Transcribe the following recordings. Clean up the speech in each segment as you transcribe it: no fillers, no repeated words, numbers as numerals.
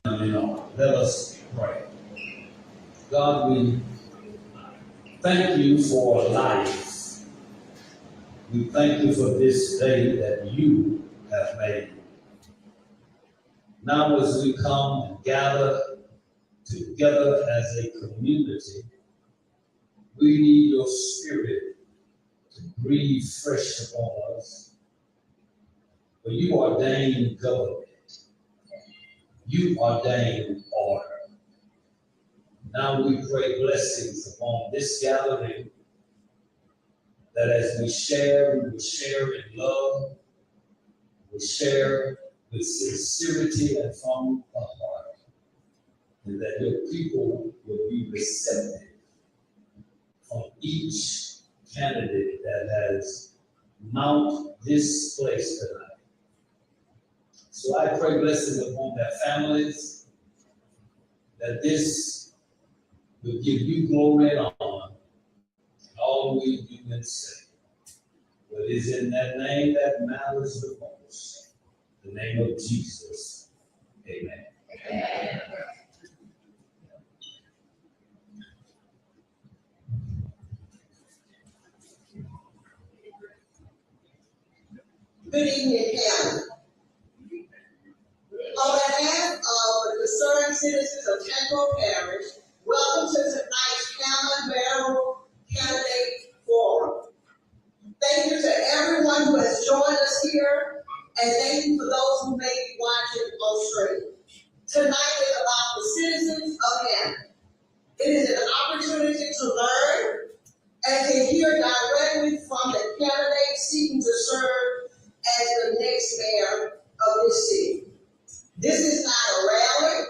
Let us pray. God, we thank you for life. We thank you for this day that you have made. Now as we come and gather together as a community, we need your spirit to breathe fresh upon us. For you ordain government. You ordain order. Now we pray blessings upon this gathering, that as we share, we will share in love, we share with sincerity and from the heart, and that your people will be receptive from each candidate that has mounted this place tonight. So I pray blessings upon their families, that this will give you glory and honor in all we do and say. But it is in that name that matters the most, the name of Jesus. Amen. Amen. Good evening, Hammond. On behalf of the concerned citizens of Tenco Parish, welcome to tonight's Hammond Mayoral Candidate Forum. Thank you to everyone who has joined us here, and thank you for those who may be watching on stream. Tonight is about the citizens of Hammond. It is an opportunity to learn and to hear directly from the candidate seeking to serve as the next mayor of this city. This is not a rally.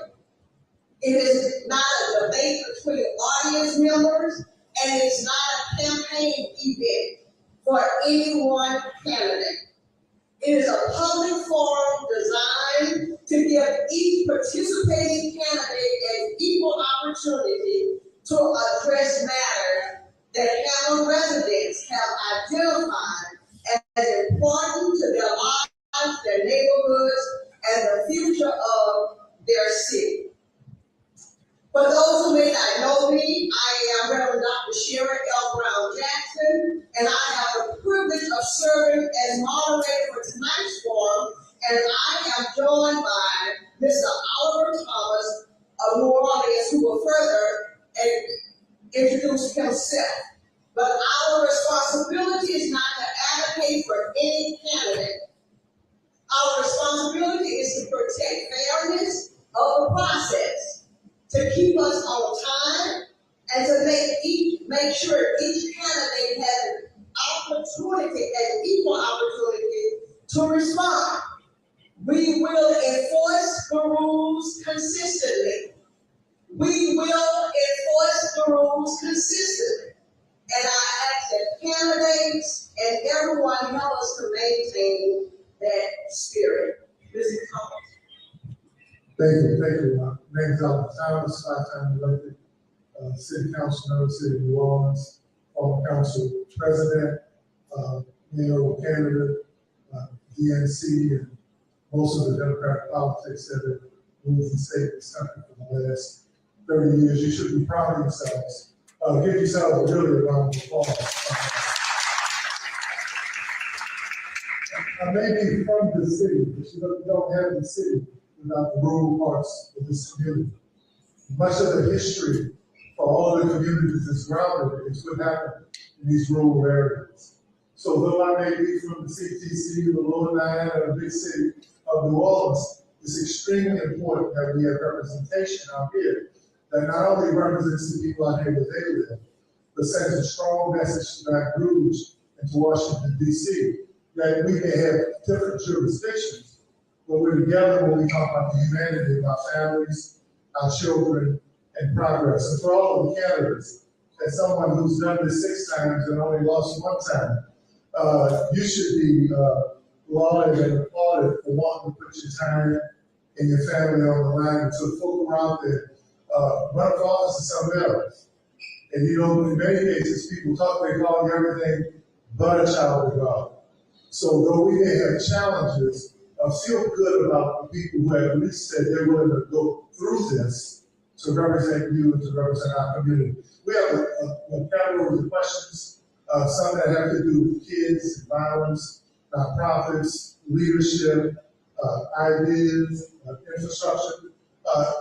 It is not a debate between audience members, and it's not a campaign event for any one candidate. It is a public forum designed to give each participating candidate an equal opportunity to address matters that Hammond residents have identified as important to their lives, their neighborhoods, and the future of their city. For those who may not know me, I am Reverend Dr. Sherri L. Brown Jackson, and I have the privilege of serving as moderator for tonight's forum, and I am joined by Mr. Oliver Thomas of New Orleans, who will further introduce himself. But our responsibility is not to advocate for any candidate. Our responsibility is to protect fairness of the process, to keep us on time, and to make sure each candidate has an opportunity, an equal opportunity to respond. We will enforce the rules consistently. We will enforce the rules consistently. And I ask that candidates and everyone help us to maintain that spirit. Mr. Thomas. Thank you. My name is Oliver Thomas, five-time elected city council member, city of New Orleans, former council president, mayoral candidate, DNC, and most of the Democratic politics that have moved the state of this country for the last 30 years. You should be proud of yourselves. Give yourselves a really round of applause. I may be from the city, but you don't have the city without the rural parts of this community. Much of the history for all the communities that's grounded is what happened in these rural areas. So though I may be from the CTC, the Lower Diana, or the big city of New Orleans, it's extremely important that we have representation out here that not only represents the people out here where they live, but sends a strong message to Baton Rouge and to Washington, D.C., that we may have different jurisdictions, but we're together when we talk about the humanity of our families, our children, and progress. And for all of the candidates, as someone who's done this 6 times and only lost 1 time, you should be lauded and applauded for wanting to put your time and your family on the line. And so the folk around there, run for office is something else. And you know, in many cases, people they call you everything but a child of God. So though we may have challenges, feel good about the people who have at least said they're willing to go through this to represent you and to represent our community. We have a category of questions, some that have to do with kids and violence, nonprofits, leadership, ideas, infrastructure.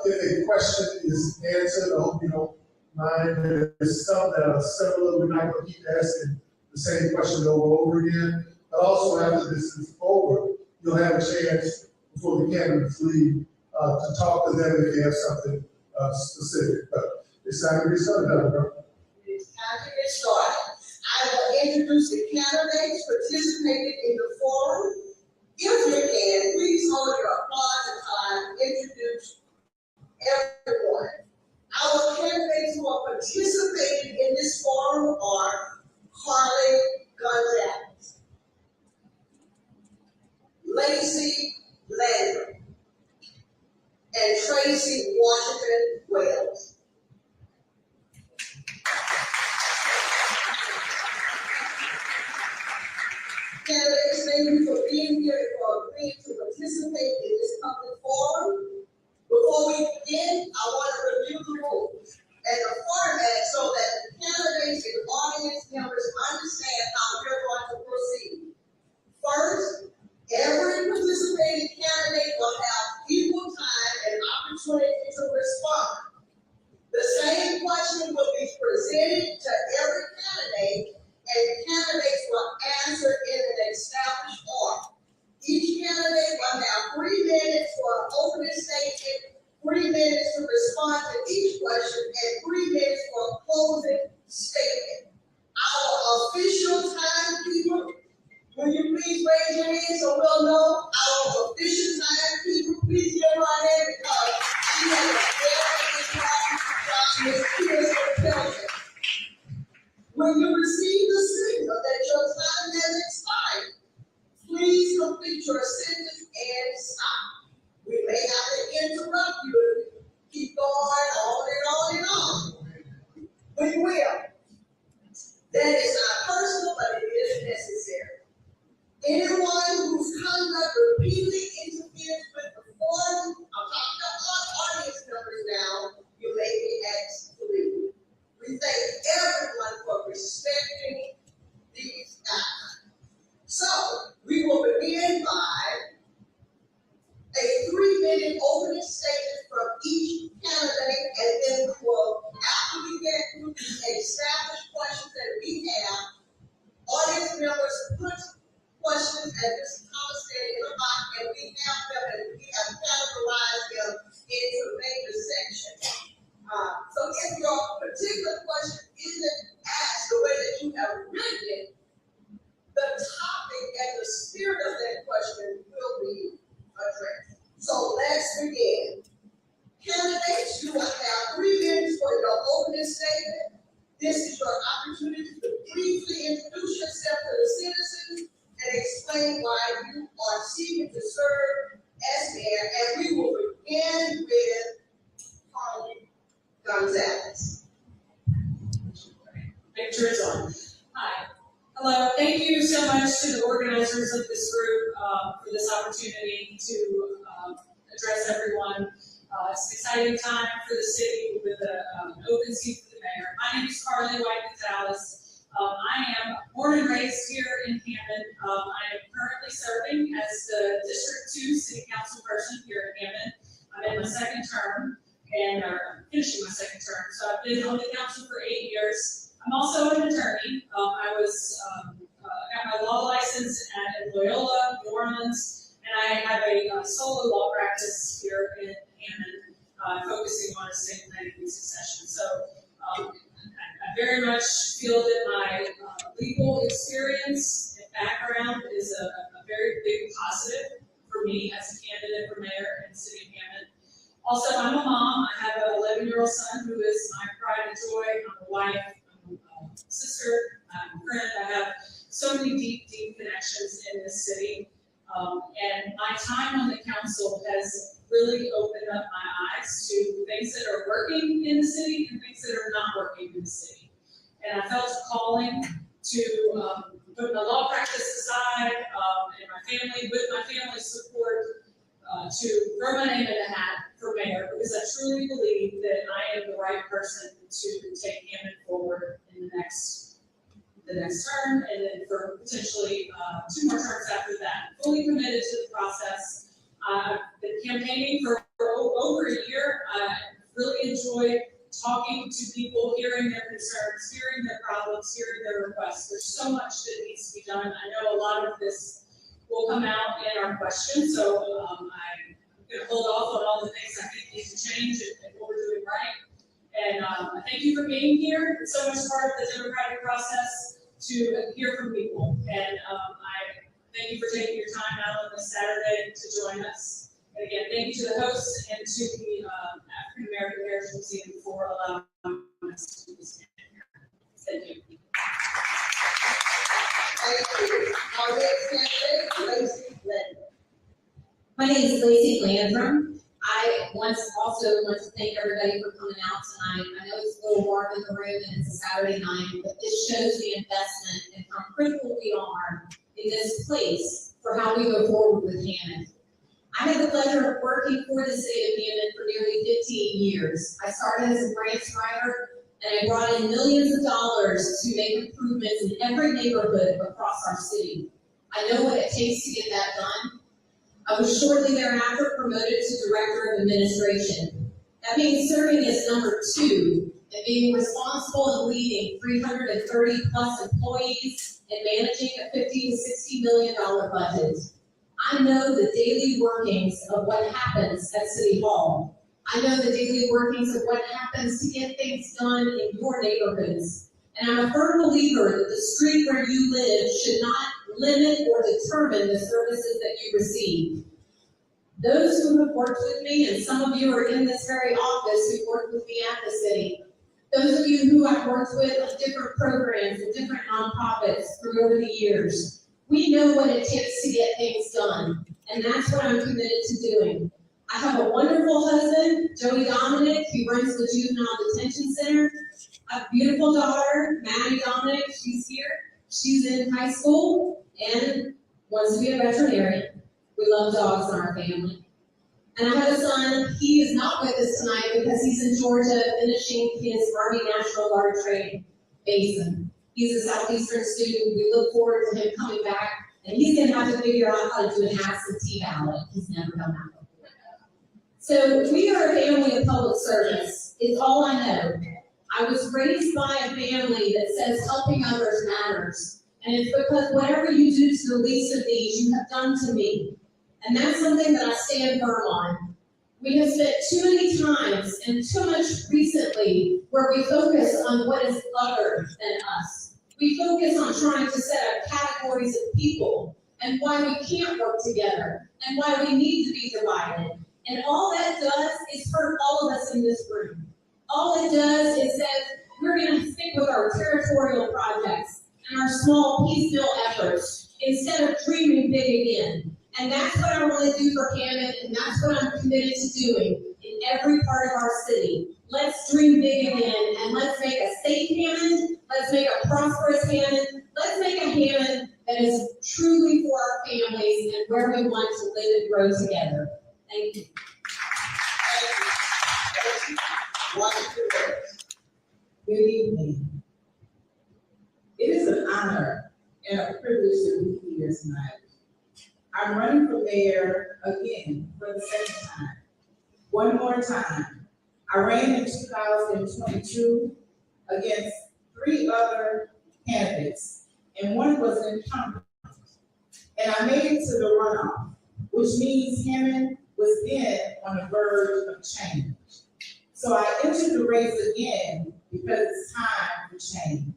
If a question is answered, I hope you don't mind. There's some that are similar. We're not going to keep asking the same question over and over again. But also after this is over, you'll have a chance before the candidates leave to talk to them if they have something specific. But it's time to get started, bro. It's time to get started. I will introduce the candidates participating in the forum. If you can, please hold your applause until I introduce everyone. Our candidates who are participating in this forum are Carly Gonzalez, Lacey Landry, and Tracy Washington Wells. Candidates, thank you for being here and for agreeing to participate in this public forum. Before we begin, I want to review the rules and the format so that the candidates and audience members understand how we're going to proceed. First, every participating candidate will have equal time and opportunity to respond. The same question will be presented to every candidate, and candidates will answer in an established order. Each candidate will have 3 minutes for an opening statement, 3 minutes to respond to each question, and 3 minutes for a closing statement. Our official timekeeper, will you please raise your hand so we'll know our official timekeeper? Please give her a hand because she has a very important job. Ms. Pierce will tell you. When you receive the signal that your time has expired, please complete your sentence and stop. We may have to interrupt you if you keep going on and on and on. We will. That is not personal, but it is necessary. Anyone whose conduct repeatedly interferes with the forum, I'm talking about audience members now, you may be asked to leave. We thank everyone for respecting these guidelines. So, we will begin by a 3-minute opening statement from each candidate, and then we will, after we get through the established questions that we have, audience members put questions, as Mr. Thomas said, in the box, and we have them, and we have categorized them into major sections. So if your particular question isn't asked the way that you have written it, the topic and the spirit of that question will be addressed. So let's begin. Candidates, you will have 3 minutes for your opening statement. This is your opportunity to briefly introduce yourself to the citizens and explain why you are seeking to serve as mayor. And we will begin with Carly Gonzalez. Picture is on. Hi. Hello. Thank you so much to the organizers of this group for this opportunity to address everyone. It's an exciting time for the city with an open seat for the mayor. My name is Carly White-Gonzalez. I am born and raised here in Hammond. I am currently serving as the District 2 City Council person here in Hammond. I'm in my second term, and I'm finishing my second term. So I've been on the council for 8 years. I'm also an attorney. I got my law license at Loyola, New Orleans, and I have a solo law practice here in Hammond, focusing on estate planning and succession. So I very much feel that my legal experience and background is a very big positive for me as a candidate for mayor in the city of Hammond. Also, I'm a mom. I have an 11-year-old son who is my pride and joy. I'm a wife, I'm a sister, I'm a friend. I have so many deep connections in this city. And my time on the council has really opened up my eyes to things that are working in the city and things that are not working in the city. And I felt a calling to put my law practice aside, and with my family's support, to throw my name in the hat for mayor, because I truly believe that I am the right person to take Hammond forward in the next term, and then for potentially 2 more terms after that. Fully committed to the process. I've been campaigning for over a year. I really enjoy talking to people, hearing their concerns, hearing their problems, hearing their requests. There's so much that needs to be done. I know a lot of this will come out in our questions, so I'm going to hold off on all the things I think need to change and what we're doing right. And I thank you for being here. It's so much part of the democratic process to hear from people. And I thank you for taking your time out on this Saturday to join us. And again, thank you to the hosts and to the African American Heritage Museum for allowing us to stand here. Thank you. Thank you. Our next candidate, Lacey Landrum. My name is Lacey Landrum. I also want to thank everybody for coming out tonight. I know it's a little warm in the room and it's a Saturday night, but this shows the investment and how critical we are in this place for how we go forward with Hammond. I had the pleasure of working for the city of Hammond for nearly 15 years. I started as a grant writer, and I brought in millions of dollars to make improvements in every neighborhood across our city. I know what it takes to get that done. I was shortly thereafter promoted to Director of Administration. That means serving as number 2 and being responsible and leading 330 plus employees and managing a $50 to $60 million budget. I know the daily workings of what happens at City Hall. I know the daily workings of what happens to get things done in your neighborhoods. And I'm a firm believer that the street where you live should not limit or determine the services that you receive. Those who have worked with me, and some of you are in this very office who worked with me at the city, those of you who I've worked with on different programs and different nonprofits through over the years, we know what it takes to get things done, and that's what I'm committed to doing. I have a wonderful husband, Joey Dominic, who runs the Juvenile Detention Center. I have a beautiful daughter, Maddie Dominic, she's here. She's in high school and wants to be a veterinarian. We love dogs in our family. And I have a son, he is not with us tonight because he's in Georgia finishing his Army National Guard training basin. He's a Southeastern student. We look forward to him coming back, and he's going to have to figure out how to do an absentee ballot. He's never done that before. So we are a family of public service. It's all I know. I was raised by a family that says helping others matters. And it's because whatever you do to the least of these, you have done to me. And that's something that I stand firm on. We have spent too many times and too much recently where we focus on what is other than us. We focus on trying to set up categories of people and why we can't work together and why we need to be divided. And all that does is hurt all of us in this room. All it does is says we're going to stick with our territorial projects and our small piecemeal efforts instead of dreaming big again. And that's what I want to do for Hammond, and that's what I'm committed to doing in every part of our city. Let's dream big again, and let's make a safe Hammond, let's make a prosperous Hammond, let's make a Hammond that is truly for our families and where we want to live and grow together. Thank you. Good evening. It is an honor and a privilege to be here tonight. I'm running for mayor again for the second time. One more time. I ran in 2022 against 3 other candidates, and one was an incumbent. And I made it to the runoff, which means Hammond was then on the verge of change. So I entered the race again because it's time for change.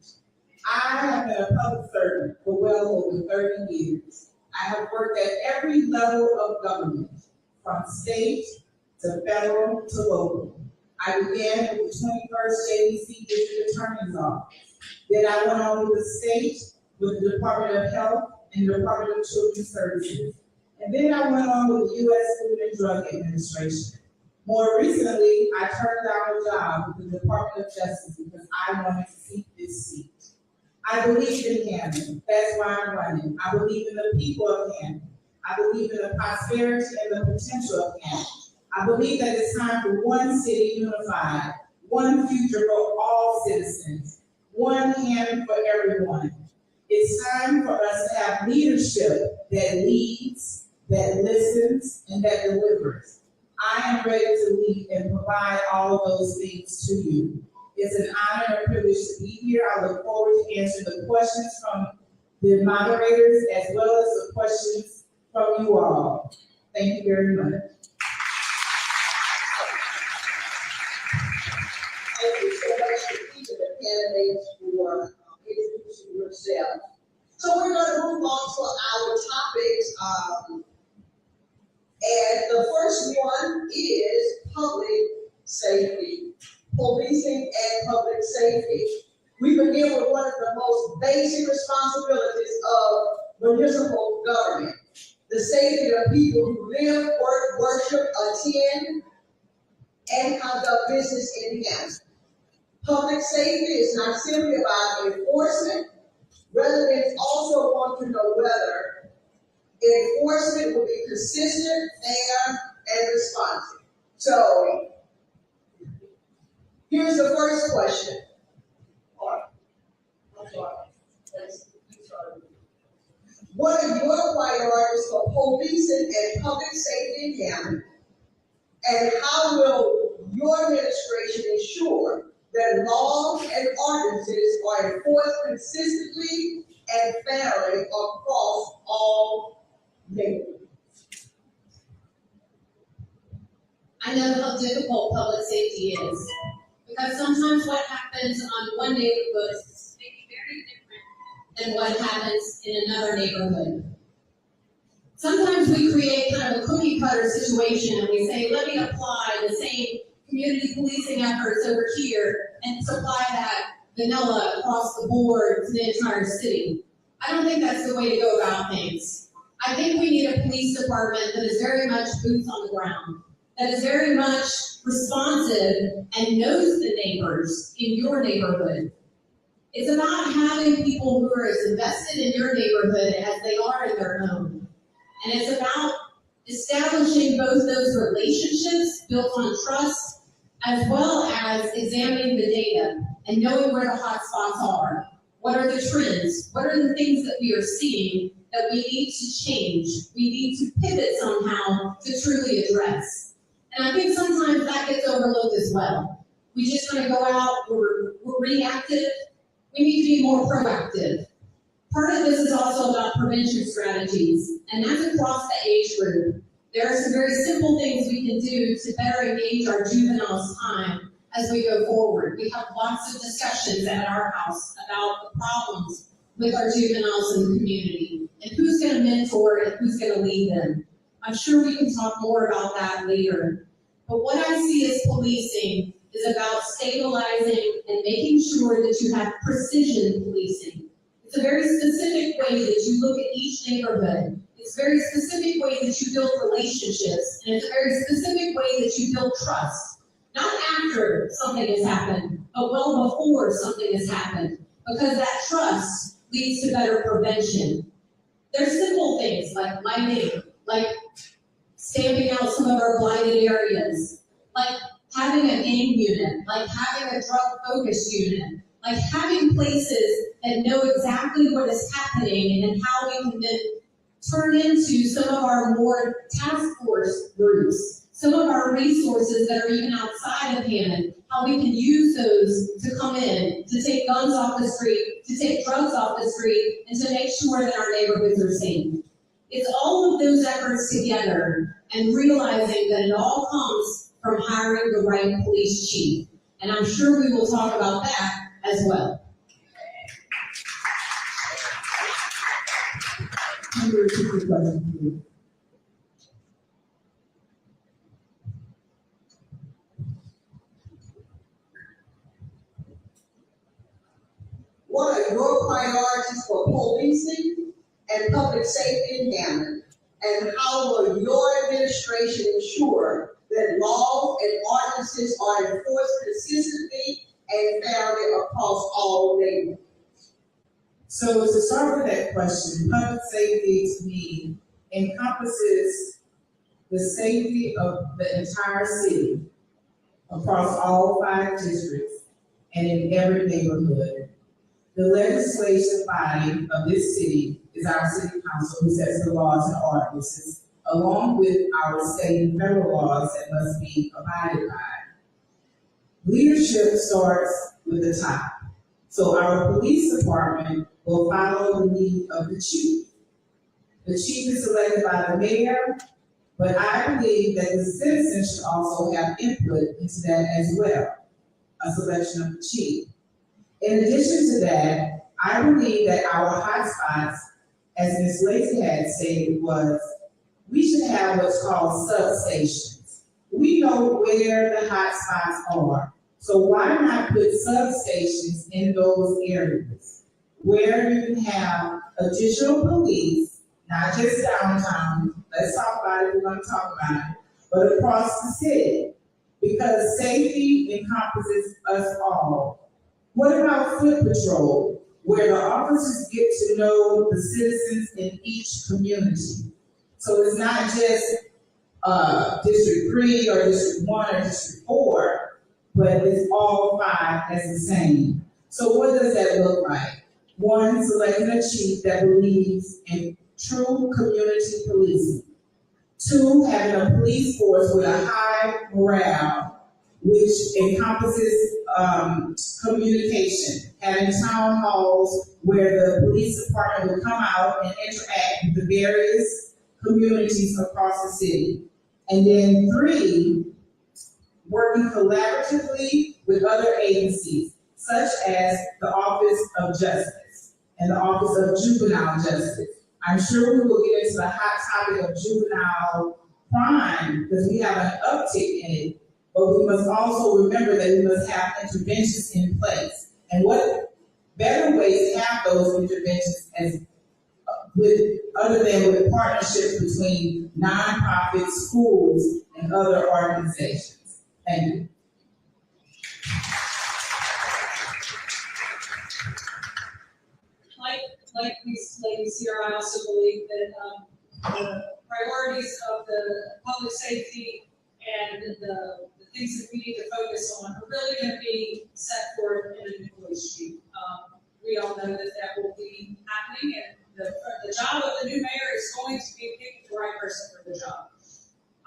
I have been a public servant for well over 30 years. I have worked at every level of government, from state to federal to local. I began with the 21st JDC District Attorney's Office. Then I went on with the state, with the Department of Health and the Department of Children's Services. And then I went on with the U.S. Food and Drug Administration. More recently, I turned down a job with the Department of Justice because I wanted to seek this seat. I believe in Hammond. That's why I'm running. I believe in the people of Hammond. I believe in the prosperity and the potential of Hammond. I believe that it's time for one city unified, one future for all citizens, one Hammond for everyone. It's time for us to have leadership that leads, that listens, and that delivers. I am ready to lead and provide all of those things to you. It's an honor and a privilege to be here. I look forward to answering the questions from the moderators as well as the questions from you all. Thank you very much. Thank you so much to each of the candidates for introducing yourself. So we're going to move on to our topics. And the first one is public safety, policing and public safety. We begin with one of the most basic responsibilities of municipal government, the safety of people who live, work, worship, attend, and conduct business in the county. Public safety is not simply about enforcement. Residents also want to know whether enforcement will be consistent, fair, and responsive. So, here's the first question. What are your priorities for policing and public safety in Hammond? And how will your administration ensure that laws and ordinances are enforced consistently and fairly across all neighborhoods? I know how difficult public safety is, because sometimes what happens on one neighborhood may be very different than what happens in another neighborhood. Sometimes we create kind of a cookie cutter situation and we say, let me apply the same community policing efforts over here and supply that vanilla across the board to the entire city. I don't think that's the way to go about things. I think we need a police department that is very much boots on the ground, that is very much responsive and knows the neighbors in your neighborhood. It's about having people who are as invested in your neighborhood as they are in their own. And it's about establishing both those relationships built on trust, as well as examining the data and knowing where the hot spots are. What are the trends? What are the things that we are seeing that we need to change? We need to pivot somehow to truly address. And I think sometimes that gets overlooked as well. We just want to go out, we're reactive. We need to be more proactive. Part of this is also about prevention strategies, and that's across the age group. There are some very simple things we can do to better engage our juveniles' time as we go forward. We have lots of discussions at our house about the problems with our juveniles in the community, and who's going to mentor and who's going to lead them. I'm sure we can talk more about that later. But what I see as policing is about stabilizing and making sure that you have precision policing. It's a very specific way that you look at each neighborhood. It's a very specific way that you build relationships, and it's a very specific way that you build trust. Not after something has happened, but well before something has happened, because that trust leads to better prevention. There's simple things like lighting, like stamping out some of our blighted areas, like having a gang unit, like having a drug-focused unit, like having places that know exactly what is happening and how we can then turn into some of our more task force groups, some of our resources that are even outside of Hammond, how we can use those to come in, to take guns off the street, to take drugs off the street, and to make sure that our neighborhoods are safe. It's all of those efforts together and realizing that it all comes from hiring the right police chief. And I'm sure we will talk about that as well. What are your priorities for policing and public safety in Hammond? And how will your administration ensure that laws and ordinances are enforced consistently and fairly across all neighborhoods? So to start with that question, public safety to me encompasses the safety of the entire city across all 5 districts and in every neighborhood. The legislative body of this city is our city council, who sets the laws and ordinances, along with our state and federal laws that must be abided by. Leadership starts with the top. So our police department will follow the lead of the chief. The chief is selected by the mayor, but I believe that the citizens should also have input into that as well, a selection of the chief. In addition to that, I believe that our hotspots, as Ms. Lacy had stated, was we should have what's called substations. We know where the hotspots are, so why not put substations in those areas where you can have additional police, not just downtown, let's talk about it, we're gonna talk about it, but across the city, because safety encompasses us all. What about foot patrol, where the officers get to know the citizens in each community? So it's not just District 3 or District 1 or District 4, but it's all 5 as the same. So what does that look like? 1, selecting a chief that believes in true community policing. 2, having a police force with a high morale, which encompasses communication, having town halls where the police department will come out and interact with the various communities across the city. And then 3, working collaboratively with other agencies, such as the Office of Justice and the Office of Juvenile Justice. I'm sure we will get into the hot topic of juvenile crime because we have an uptick in it, but we must also remember that we must have interventions in place. And what better way to have those interventions as other than with partnerships between nonprofit schools and other organizations. Thank you. Like these ladies here, I also believe that the priorities of the public safety and the things that we need to focus on are really going to be set forth in a new police chief. We all know that will be happening, and the job of the new mayor is going to be picking the right person for the job.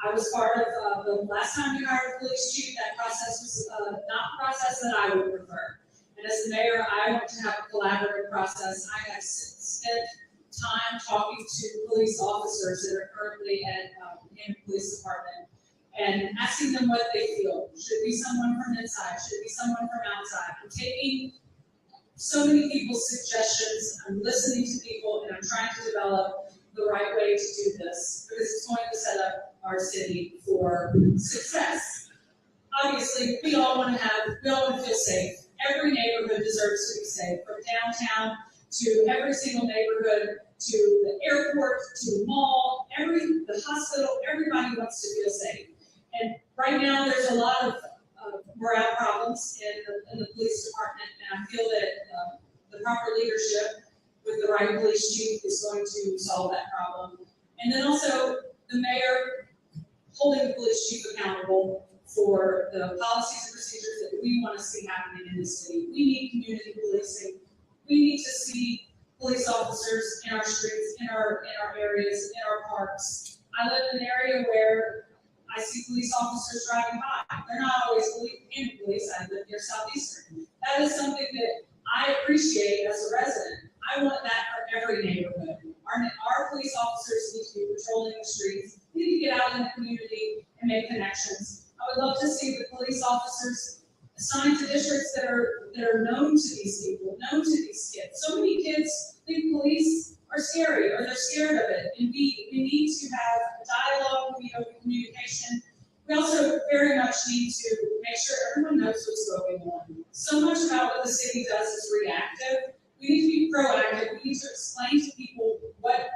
I was part of the last time we hired a police chief. That process was not the process that I would prefer. And as the mayor, I want to have a collaborative process. I have spent time talking to police officers that are currently at the police department and asking them what they feel. Should be someone from inside, should be someone from outside. I'm taking so many people's suggestions, I'm listening to people, and I'm trying to develop the right way to do this because it's going to set up our city for success. Obviously, we all want to feel safe. Every neighborhood deserves to be safe, from downtown to every single neighborhood, to the airport, to the mall, the hospital, everybody wants to feel safe. And right now, there's a lot of morale problems in the police department, and I feel that the proper leadership with the right police chief is going to solve that problem. And then also, the mayor holding the police chief accountable for the policies and procedures that we want to see happening in the city. We need community policing. We need to see police officers in our streets, in our areas, in our parks. I live in an area where I see police officers driving by. They're not always in police. I live near Southeastern. That is something that I appreciate as a resident. I want that for every neighborhood. Our police officers need to be patrolling the streets. We need to get out in the community and make connections. I would love to see the police officers assigned to districts that are known to these people, known to these kids. So many kids think police are scary or they're scared of it. And we need to have a dialogue, we need open communication. We also very much need to make sure everyone knows what's going on. So much about what the city does is reactive. We need to be proactive. We need to explain to people what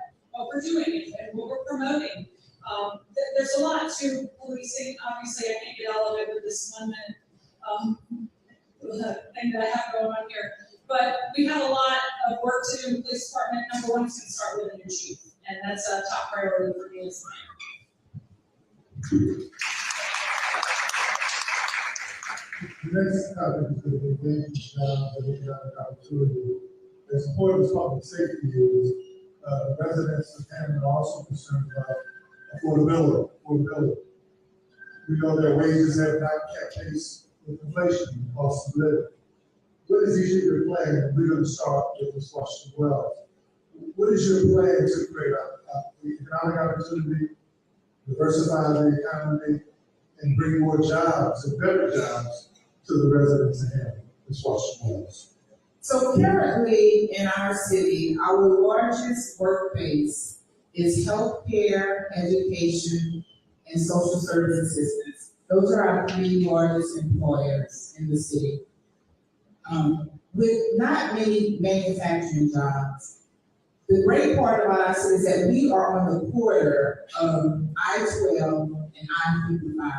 we're doing and what we're promoting. There's a lot to policing. Obviously, I can't get all of it with this 1 minute thing that I have going on here. But we have a lot of work to do in the police department. Number one is going to start with a new chief, and that's a top priority for me as mayor. The next topic is going to be engagement jobs and economic opportunity. As important as public safety is, residents of Hammond are also concerned about affordability. We know that wages have not kept pace with inflation and cost of living. What is your plan? We're going to start with this question as well. What is your plan to create economic opportunity, diversify the economy, and bring more jobs and better jobs to the residents of Hammond? Ms. Washington. So currently in our city, our largest work base is healthcare, education, and social service assistance. Those are our three largest employers in the city. With not many manufacturing jobs. The great part about our city is that we are on the corridor of I-12 and I-55.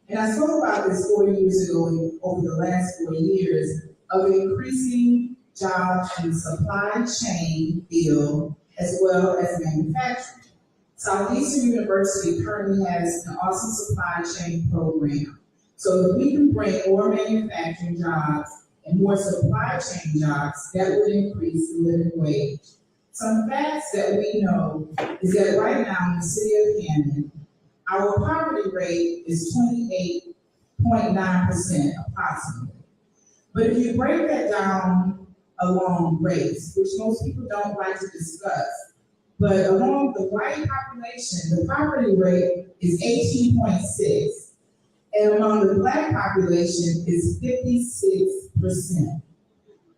And I spoke about this 4 years ago and over the last 4 years of increasing jobs in the supply chain field as well as manufacturing. Southeastern University currently has an awesome supply chain program. So if we can bring more manufacturing jobs and more supply chain jobs, that would increase the living wage. Some facts that we know is that right now in the city of Hammond, our poverty rate is 28.9% approximately. But if you break that down along race, which most people don't like to discuss, but among the white population, the poverty rate is 18.6%. And among the black population is 56%,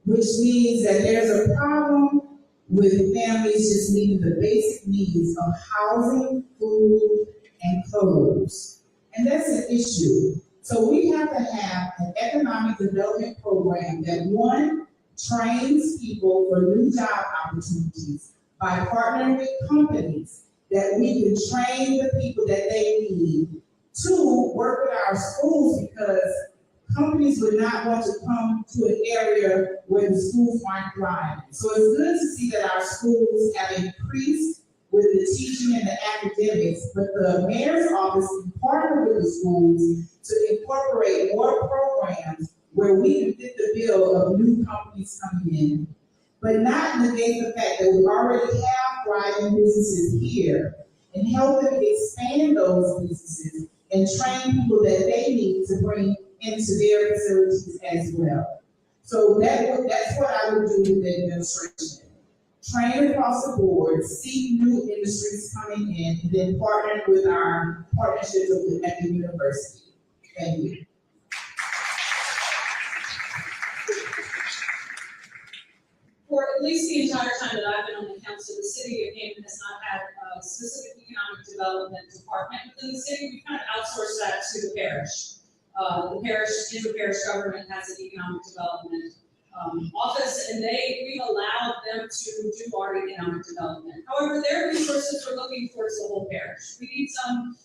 which means that there's a problem with families just meeting the basic needs of housing, food, and clothes. And that's an issue. So we have to have an economic development program that, one, trains people for new job opportunities by partnering with companies that we can train the people that they need. Two, work with our schools because companies would not want to come to an area where the schools aren't thriving. So it's good to see that our schools have increased with the teaching and the academics, but the mayor's office can partner with the schools to incorporate more programs where we can fit the bill of new companies coming in, but not negate the fact that we already have thriving businesses here and help them expand those businesses and train people that they need to bring into their facilities as well. So that's what I would do with the administration. Train across the board, see new industries coming in, and then partner with our partnerships at the university. Thank you. For at least the entire time that I've been on the council, the city of Hammond has not had a specific economic development department within the city. We kind of outsourced that to the parish. The parish government has an economic development office, and we've allowed them to do our economic development. However, their resources are looking towards the whole parish. We need some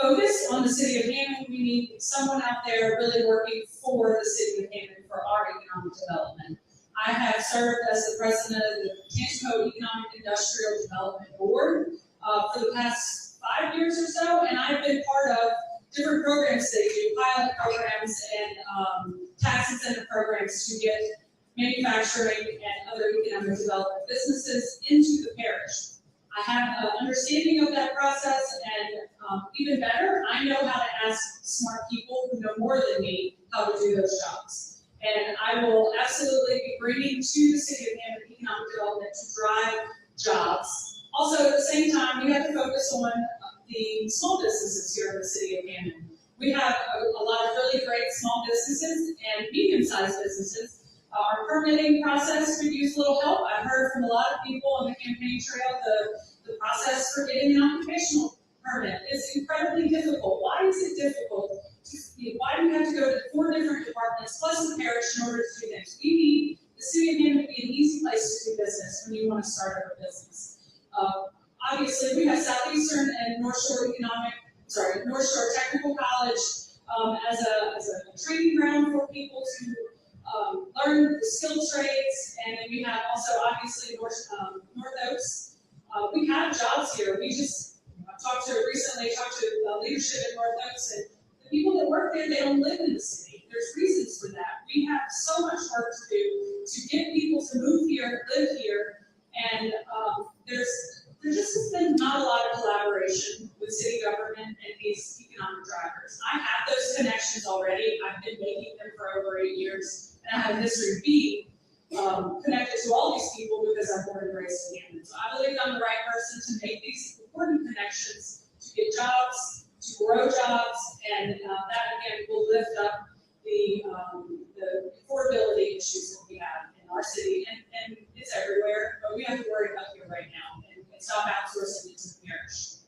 focus on the city of Hammond. We need someone out there really working for the city of Hammond for our economic development. I have served as the president of the Tangipahoa Economic Industrial Development Board for the past 5 years or so, and I've been part of different programs that do pilot programs and tax incentive programs to get manufacturing and other economic development businesses into the parish. I have an understanding of that process, and even better, I know how to ask smart people who know more than me how to do those jobs. And I will absolutely be bringing to the city of Hammond economic development to drive jobs. Also, at the same time, we have to focus on the small businesses here in the city of Hammond. We have a lot of really great small businesses and medium-sized businesses. Our permitting process could use a little help. I've heard from a lot of people on the campaign trail the process for getting an occupational permit is incredibly difficult. Why is it difficult? Why do we have to go to 4 different departments plus the parish in order to do things? We need the city of Hammond to be an easy place to do business when you want to start up a business. Obviously, we have Southeastern and North Shore Technical College as a training ground for people to learn the skilled trades, and then we have also obviously North Oaks. We have jobs here. I recently talked to leadership at North Oaks, and the people that work there, they don't live in the city. There's reasons for that. We have so much work to do to get people to move here, live here, and there just has been not a lot of collaboration with city government and these economic drivers. I have those connections already. I've been making them for over 8 years, and I have a history of being connected to all these people because I'm born and raised in Hammond. So I believe I'm the right person to make these important connections, to get jobs, to grow jobs, and that again will lift up the affordability issues that we have in our city, and it's everywhere, but we have to worry about here right now and stop outsourcing it to the parish.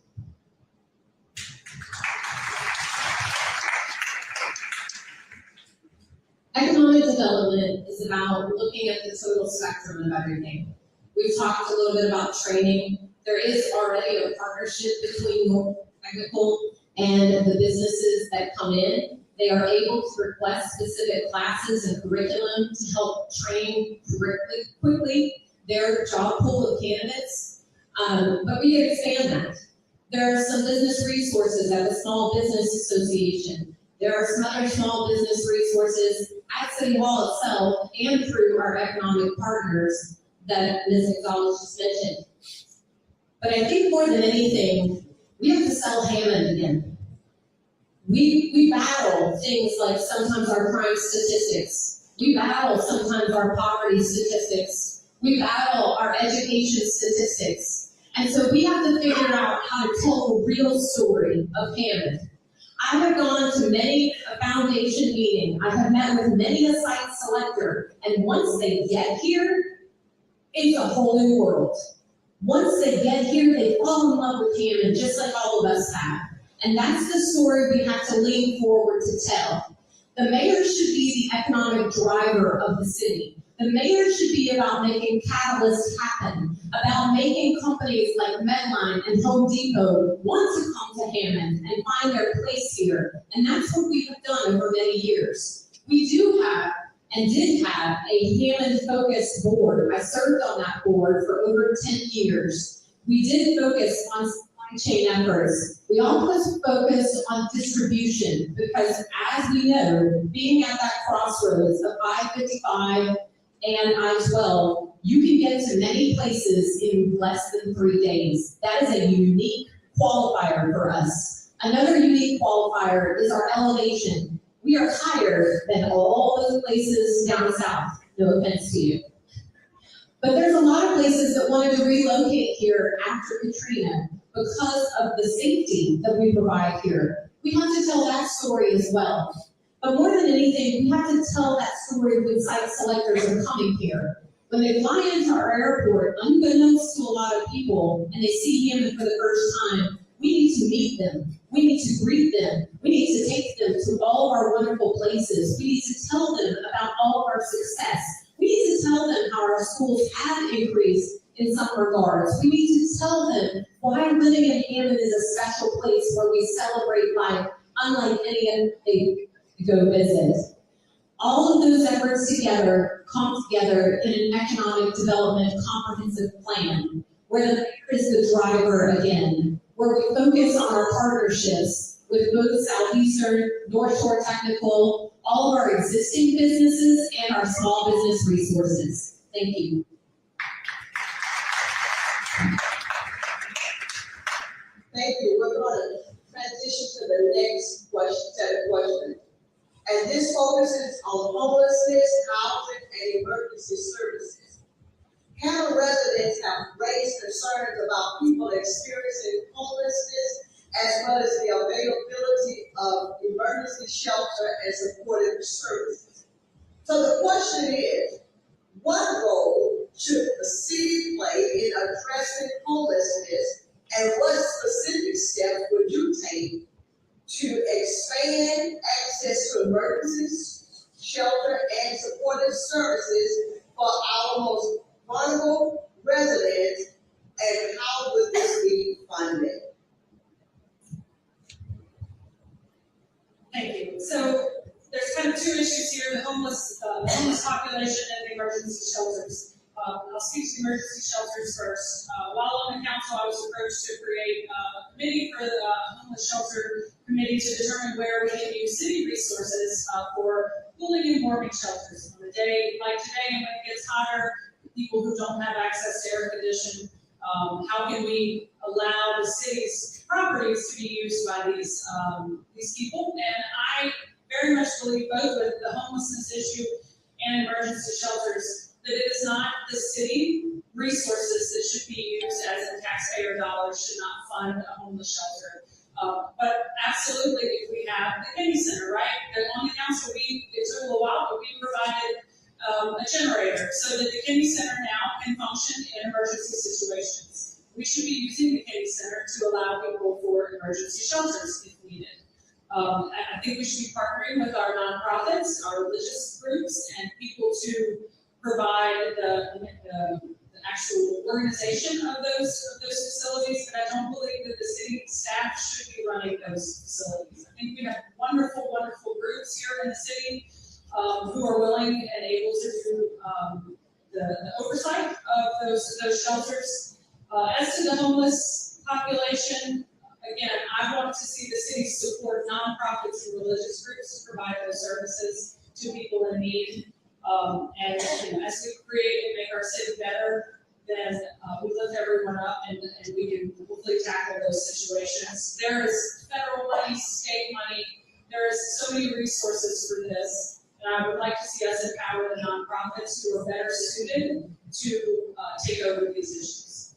Economic development is about looking at the total spectrum of everything. We've talked a little bit about training. There is already a partnership between North Technical and the businesses that come in. They are able to request specific classes and curriculum to help train quickly their job pool of candidates. But we can expand that. There are some business resources at the Small Business Association. There are some other small business resources at City Hall itself and through our economic partners that Ms. McDonald just mentioned. But I think more than anything, we have to sell Hammond again. We battle things like sometimes our crime statistics. We battle sometimes our poverty statistics. We battle our education statistics. And so we have to figure out how to tell the real story of Hammond. I have gone to many a foundation meeting. I have met with many a site selector. And once they get here, it's a whole new world. Once they get here, they fall in love with Hammond, just like all of us have. And that's the story we have to lean forward to tell. The mayor should be the economic driver of the city. The mayor should be about making catalysts happen, about making companies like Medline and Home Depot want to come to Hammond and find their place here. And that's what we have done over many years. We do have and did have a Hammond-focused board. I served on that board for over 10 years. We did focus on supply chain efforts. We also focused on distribution because, as we know, being at that crossroads of I-55 and I-12, you can get to many places in less than 3 days. That is a unique qualifier for us. Another unique qualifier is our elevation. We are higher than all those places down south. No offense to you. But there's a lot of places that wanted to relocate here after Katrina because of the safety that we provide here. We have to tell that story as well. But more than anything, we have to tell that story when site selectors are coming here. When they fly into our airport, unbeknownst to a lot of people, and they see Hammond for the first time, we need to meet them. We need to greet them. We need to take them to all of our wonderful places. We need to tell them about all of our success. We need to tell them how our schools have increased in some regards. We need to tell them why living in Hammond is a special place where we celebrate life, unlike any other they go visit. All of those efforts together come together in an economic development comprehensive plan, where the mayor is the driver again, where we focus on our partnerships with both Southeastern, North Shore Technical, all of our existing businesses, and our small business resources. Thank you. Thank you. We're going to transition to the next set of questions. And this focuses on homelessness, housing, and emergency services. Hammond residents have raised concerns about people experiencing homelessness as well as the availability of emergency shelter and supportive services. So the question is, what role should the city play in addressing homelessness, and what specific steps would you take to expand access to emergency shelter and supportive services for our most vulnerable residents, and how would this be funded? Thank you. So there's kind of have two issues here, the homeless population and the emergency shelters. I'll speak to emergency shelters first. While on the council, I was approached to create a committee for the homeless shelter committee to determine where we can use city resources for cooling and warming shelters. On a day like today, and when it gets hotter, people who don't have access to air conditioning, how can we allow the city's properties to be used by these people? And I very much believe both with the homelessness issue and emergency shelters that it is not the city resources that should be used as in taxpayer dollars should not fund a homeless shelter. But absolutely, if we have the Kennedy Center, right? On the council, it took a little while, but we provided a generator so that the Kennedy Center now can function in emergency situations. We should be using the Kennedy Center to allow people for emergency shelters if needed. I think we should be partnering with our nonprofits, our religious groups, and people to provide the actual organization of those facilities, but I don't believe that the city staff should be running those facilities. I think we have wonderful, wonderful groups here in the city who are willing and able to do the oversight of those shelters. As to the homeless population, again, I want to see the city support nonprofits and religious groups to provide those services to people in need. And as we create and make our city better, then we lift everyone up and we can hopefully tackle those situations. There is federal money, state money, there is so many resources for this. And I would like to see us empower the nonprofits who are better suited to take over these issues.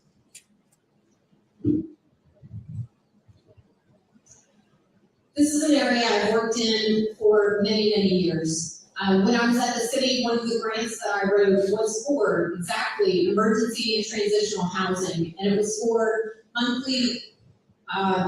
This is an area I've worked in for many, many years. When I was at the city, one of the grants that I wrote was for exactly emergency and transitional housing, and it was for monthly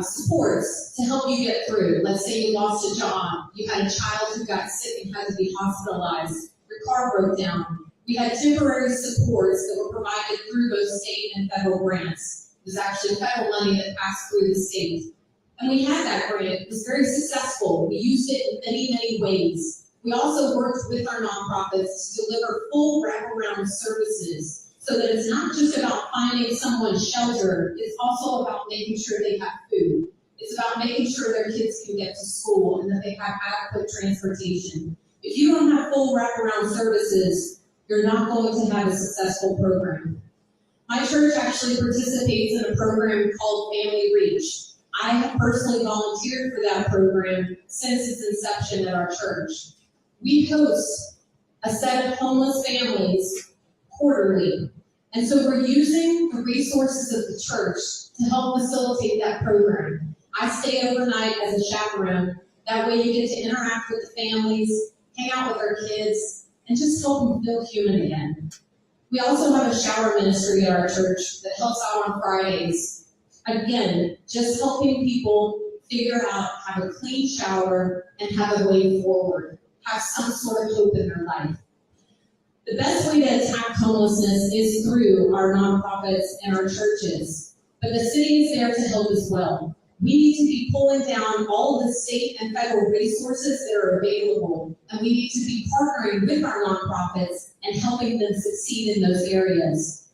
supports to help you get through. Let's say you lost a job, you had a child who got sick and had to be hospitalized, your car broke down. We had temporary supports that were provided through both state and federal grants. It was actually federal money that passed through the state. And we had that grant. It was very successful. We used it in many, many ways. We also worked with our nonprofits to deliver full wraparound services so that it's not just about finding someone shelter, it's also about making sure they have food. It's about making sure their kids can get to school and that they have adequate transportation. If you don't have full wraparound services, you're not going to have a successful program. My church actually participates in a program called Family Reach. I have personally volunteered for that program since its inception at our church. We host a set of homeless families quarterly. And so we're using the resources of the church to help facilitate that program. I stay overnight as a chaperone. That way you get to interact with the families, hang out with our kids, and just help them feel human again. We also have a shower ministry at our church that helps out on Fridays. Again, just helping people figure out, have a clean shower, and have a way forward. Have some sort of hope in their life. The best way to attack homelessness is through our nonprofits and our churches, but the city is there to help as well. We need to be pulling down all of the state and federal resources that are available, and we need to be partnering with our nonprofits and helping them succeed in those areas.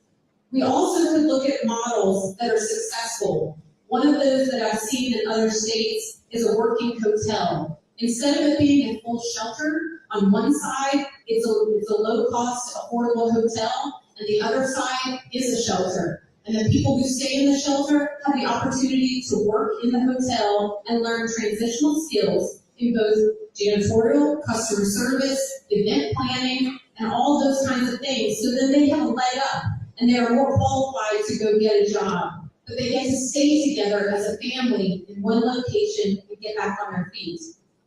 We also could look at models that are successful. One of those that I've seen in other states is a working hotel. Instead of it being a full shelter, on one side, it's a low-cost, affordable hotel, and the other side is a shelter. And the people who stay in the shelter have the opportunity to work in the hotel and learn transitional skills in both janitorial, customer service, event planning, and all those kinds of things. So then they have a leg up, and they are more qualified to go get a job. But they get to stay together as a family in one location and get back on their feet.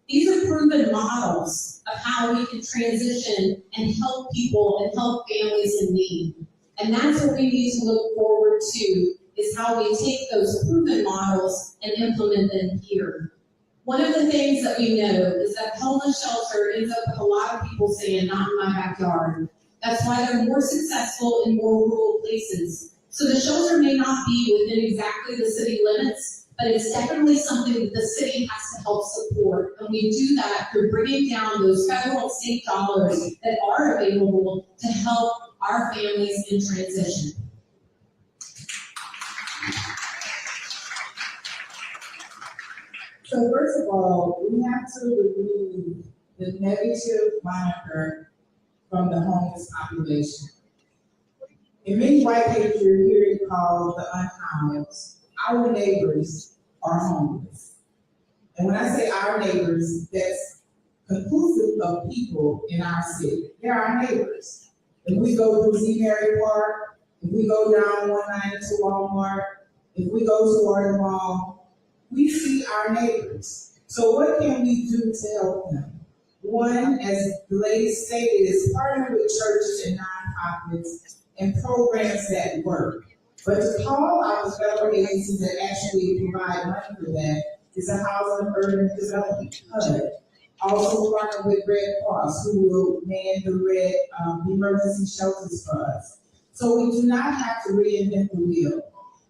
These are proven models of how we can transition and help people and help families in need. And that's what we need to look forward to, is how we take those proven models and implement them here. One of the things that we know is that homeless shelter ends up with a lot of people saying, not in my backyard. That's why they're more successful in more rural places. So the shelter may not be within exactly the city limits, but it's definitely something that the city has to help support. And we do that through bringing down those federal and state dollars that are available to help our families in transition. So first of all, we have to remove the negative moniker from the homeless population. In many white papers, you're hearing called the unhoused. Our neighbors are homeless. And when I say our neighbors, that's conclusive of people in our city. They're our neighbors. If we go to Z Mary Park, if we go down 190 to Walmart, if we go to our mall, we see our neighbors. So what can we do to help them? One, as the lady stated, is partner with churches and nonprofits and programs that work. But to call out the federal agencies that actually provide money for that is the Housing and Urban Development HUD. Also partner with Red Cross, who will man the emergency shelters for us. So we do not have to reinvent the wheel.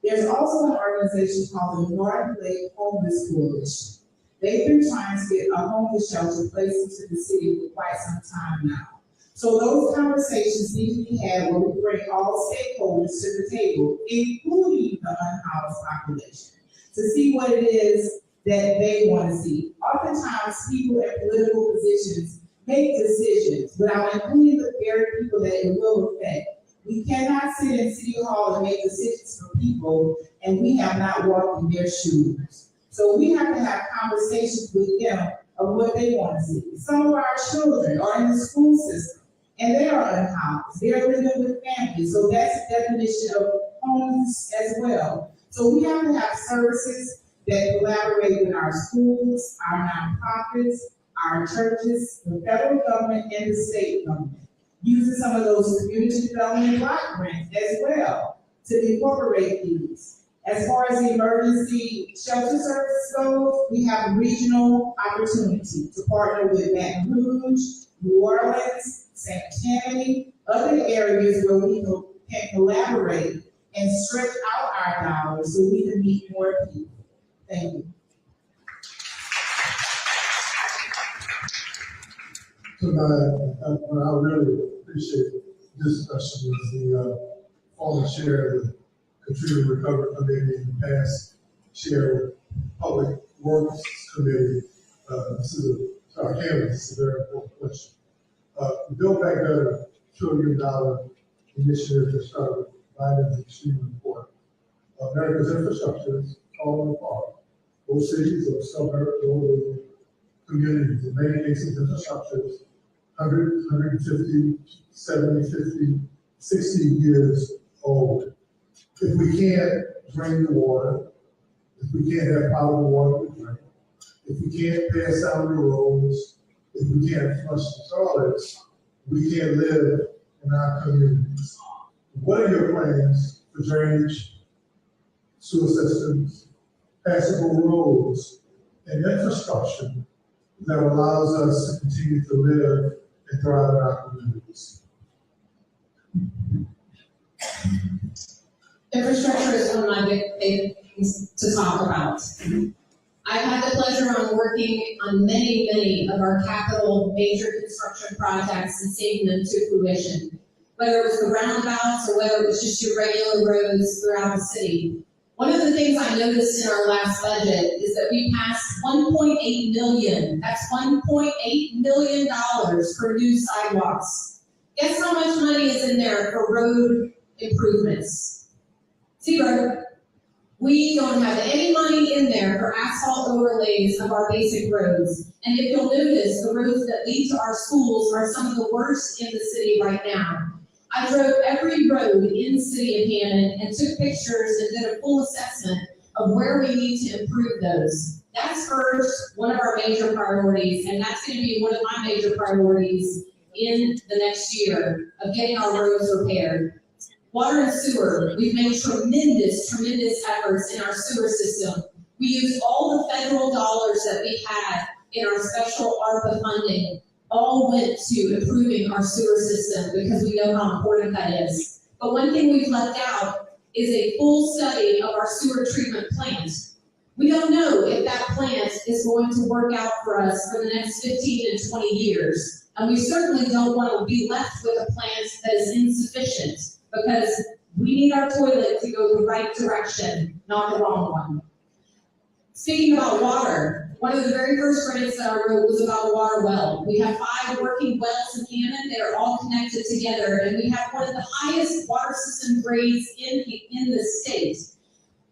There's also an organization called the North Lake Homeless Coalition. They've been trying to get a homeless shelter placed into the city for quite some time now. So those conversations need to be had where we bring all stakeholders to the table, including the unhoused population, to see what it is that they want to see. Oftentimes, people in political positions make decisions without including the very people that it will affect. We cannot sit in City Hall and make decisions for people, and we have not walked in their shoes. So we have to have conversations with them of what they want to see. Some of our children are in the school system, and they are unhoused. They're living with families, so that's the definition of homeless as well. So we have to have services that collaborate with our schools, our nonprofits, our churches, the federal government, and the state government, using some of those community development block grants as well to incorporate these. As far as the emergency shelter service goes, we have regional opportunity to partner with Baton Rouge, New Orleans, St. Tammany, other areas where we can collaborate and stretch out our dollars so we can meet more people. Thank you. Tonight, what I really appreciate this discussion is the former chair of the Katrina Recovery Committee and the past chair of Public Works Committee. This is our canvas, this is a very important question. The Build Back Better $1 trillion initiative that started Biden's extremely important. America's infrastructure is falling apart. Both cities or suburbs or communities, in many cases, infrastructure is 100, 150, 70, 50, 60 years old. If we can't drain the water, if we can't have potable water to drink, if we can't pass down the roads, if we can't flush the toilets, we can't live in our communities. What are your plans for drainage, sewer systems, passable roads, and infrastructure that allows us to continue to live and thrive in our communities? Infrastructure is one of my big things to talk about. I've had the pleasure of working on many of our capital major construction projects and seeing them to fruition. Whether it was the roundabouts or whether it was just your regular roads throughout the city. One of the things I noticed in our last budget is that we passed $1.8 million. That's $1.8 million for new sidewalks. Guess how much money is in there for road improvements? Zero. We don't have any money in there for asphalt overlays of our basic roads. And if you'll notice, the roads that lead to our schools are some of the worst in the city right now. I drove every road in the city of Hammond and took pictures and did a full assessment of where we need to improve those. That's first, one of our major priorities, and that's going to be one of my major priorities in the next year of getting our roads repaired. Water and sewer, we've made tremendous efforts in our sewer system. We used all the federal dollars that we had in our special ARPA funding, all went to improving our sewer system because we know how important that is. But one thing we've left out is a full study of our sewer treatment plant. We don't know if that plant is going to work out for us for the next 15 and 20 years. And we certainly don't want to be left with a plant that is insufficient, because we need our toilet to go the right direction, not the wrong one. Speaking about water, one of the very first grants that I wrote was about a water well. We have 5 working wells in Hammond that are all connected together, and we have one of the highest water system grades in the state.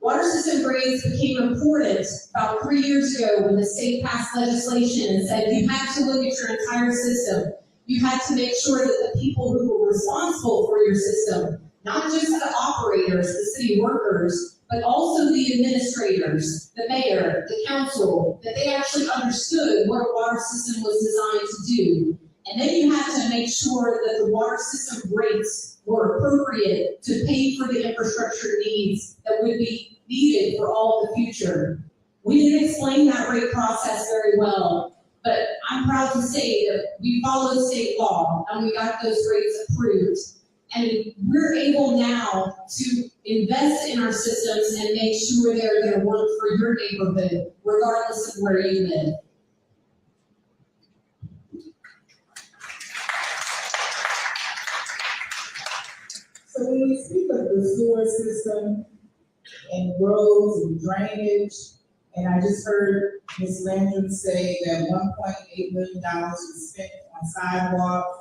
Water system grades became important about 3 years ago when the state passed legislation and said you had to look at your entire system. You had to make sure that the people who were responsible for your system, not just the operators, the city workers, but also the administrators, the mayor, the council, that they actually understood what a water system was designed to do. And then you had to make sure that the water system rates were appropriate to pay for the infrastructure needs that would be needed for all of the future. We didn't explain that rate process very well, but I'm proud to say that we followed state law and we got those rates approved. And we're able now to invest in our systems and make sure they're going to work for your neighborhood, regardless of where you live. So when we speak of the sewer system and roads and drainage, and I just heard Ms. Landrum say that $1.8 million was spent on sidewalks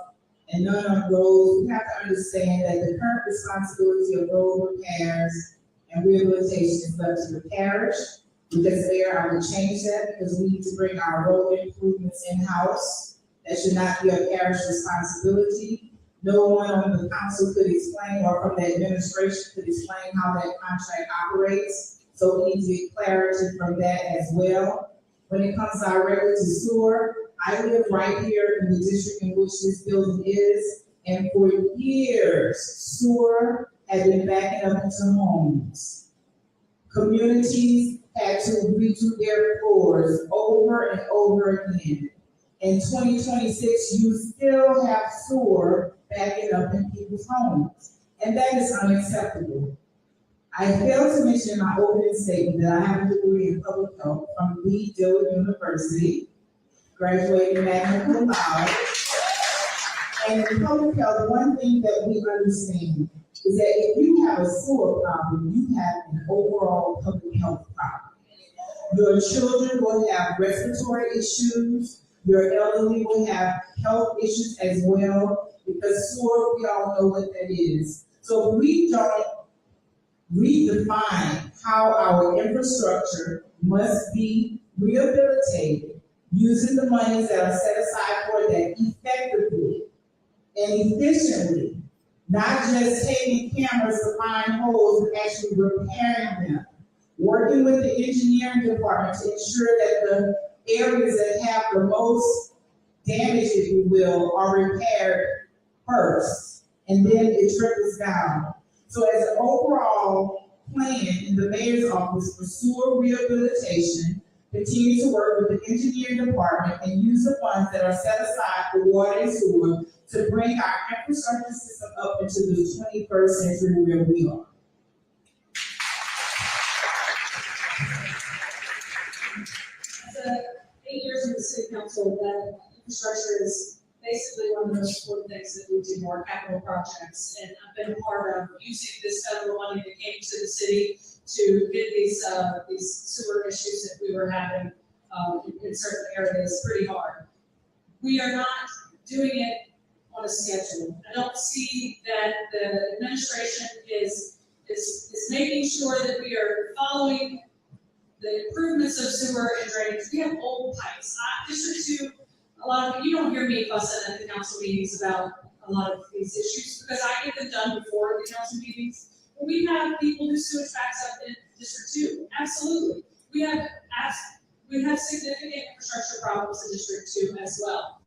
and none on roads, we have to understand that the current responsibility of road repairs and rehabilitation is left to the parish. Because there, I would change that, because we need to bring our road improvements in-house. That should not be a parish responsibility. No one on the council could explain, or from the administration could explain how that contract operates. So we need to get clarity from that as well. When it comes directly to sewer, I live right here in the district in which this building is, and for years, sewer had been backing up into homes. Communities had to redo their floors over and over again. In 2026, you still have sewer backing up in people's homes, and that is unacceptable. I failed to mention in my opening statement that I have a degree in public health from Lee Dillard University, graduated magna cum laude. And in public health, one thing that we understand is that if you have a sewer problem, you have an overall public health problem. Your children will have respiratory issues, your elderly will have health issues as well, because sewer, we all know what that is. So if we don't redefine how our infrastructure must be rehabilitated, using the monies that are set aside for that effectively and efficiently, not just taking cameras to find holes, but actually repairing them, working with the engineering department to ensure that the areas that have the most damage, if you will, are repaired first, and then it trickles down. So as an overall plan in the mayor's office for sewer rehabilitation, continue to work with the engineering department and use the funds that are set aside for water and sewer to bring our infrastructure system up into the 21st century where we are. As 8 years in the city council, that infrastructure is basically one of the most important things that we do, our capital projects. And I've been a part of using this federal money that came to the city to get these sewer issues that we were having in certain areas pretty hard. We are not doing it on a schedule. I don't see that the administration is making sure that we are following the improvements of sewer and drainage. We have old pipes. District 2, a lot of you don't hear me fussing at the council meetings about a lot of these issues because I get them done before the council meetings. But we have people who sewage backs up in District 2. Absolutely. We have significant infrastructure problems in District 2 as well.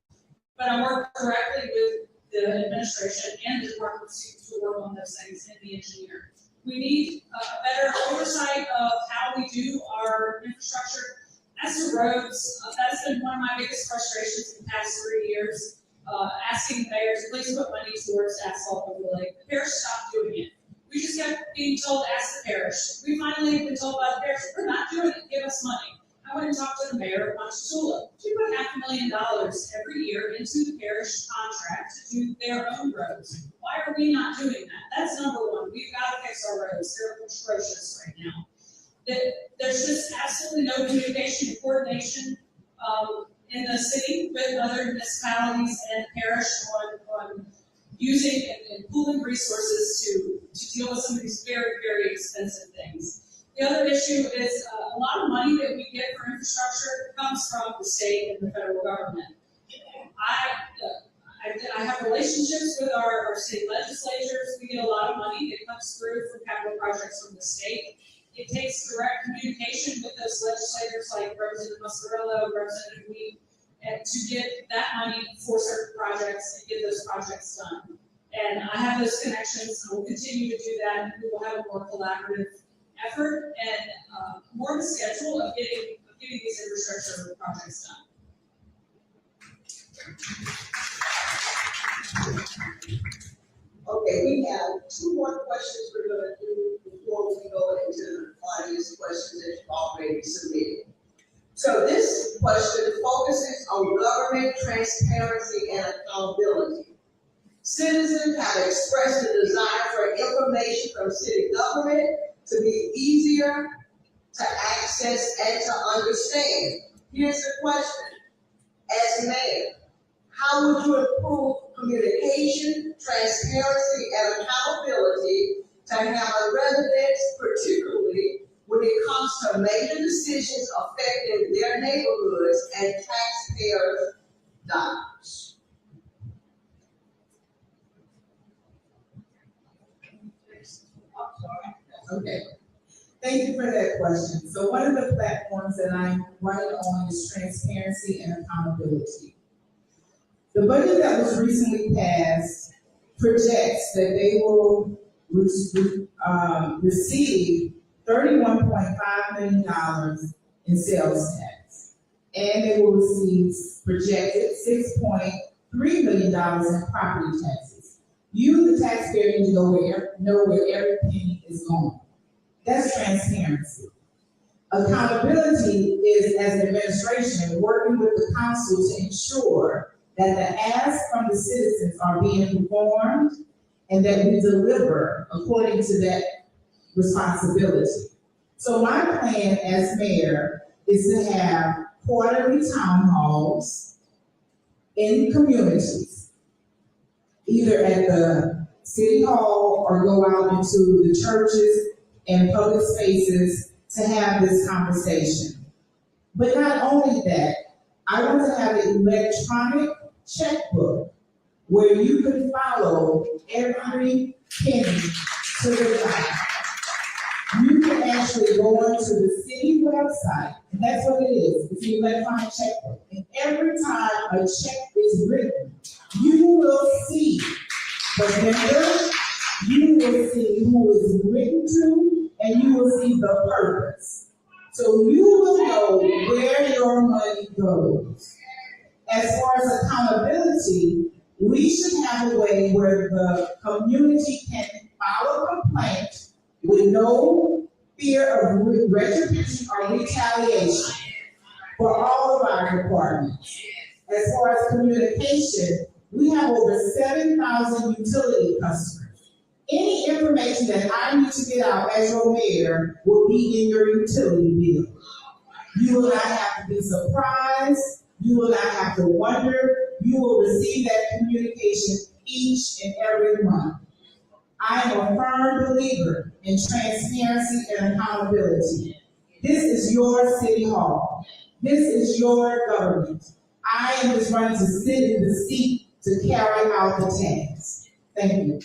But I work directly with the administration and the department to work on those things and the engineer. We need a better oversight of how we do our infrastructure. As to roads, that's been one of my biggest frustrations in the past 3 years. Asking the mayor to please put money towards asphalt overlay. The parish stopped doing it. We just kept being told, ask the parish. We finally been told by the parish, we're not doing it, give us money. I went and talked to the mayor of Ponchatoula. She put $500,000 every year into the parish contract to do their own roads. Why are we not doing that? That's number one. We've got to fix our roads. They're atrocious right now. There's just absolutely no communication and coordination in the city with other municipalities and parish on using and pooling resources to deal with some of these very, very expensive things. The other issue is a lot of money that we get for infrastructure comes from the state and the federal government. I have relationships with our state legislatures. We get a lot of money that comes through from capital projects from the state. It takes direct communication with those legislators like Representative Mayoral, Representative Weed, and to get that money for certain projects and get those projects done. And I have those connections. I will continue to do that. We will have a more collaborative effort and more of a schedule of getting these infrastructure projects done. Okay, we have two more questions we're gonna do before we go into the audience questions that you've already submitted. So this question focuses on government transparency and accountability. Citizens have expressed a desire for information from city government to be easier to access and to understand. Here's the question. As mayor, how would you improve communication, transparency, and accountability to Hammond residents, particularly when it comes to major decisions affecting their neighborhoods and taxpayers' dollars? Okay, thank you for that question. So one of the platforms that I'm running on is transparency and accountability. The budget that was recently passed projects that they will receive $31.5 million in sales tax. And they will receive projected $6.3 million in property taxes. You, the taxpayer, need to know where every penny is going. That's transparency. Accountability is, as an administration, working with the council to ensure that the asks from the citizens are being performed and that we deliver according to that responsibility. So my plan as mayor is to have quarterly town halls in communities, either at the city hall or go out into the churches and public spaces to have this conversation. But not only that, I want to have an electronic checkbook where you can follow every penny to the dime. You can actually go onto the city website, and that's what it is. It's an electronic checkbook. And every time a check is written, you will see the vendor, you will see who is written to, and you will see the purpose. So you will know where your money goes. As far as accountability, we should have a way where the community can file a complaint with no fear of retribution or retaliation for all of our departments. As far as communication, we have over 7,000 utility customers. Any information that I need to get out as your mayor will be in your utility bill. You will not have to be surprised. You will not have to wonder. You will receive that communication each and every month. I am a firm believer in transparency and accountability. This is your city hall. This is your government. I am just running to sit in the seat to carry out the task. Thank you.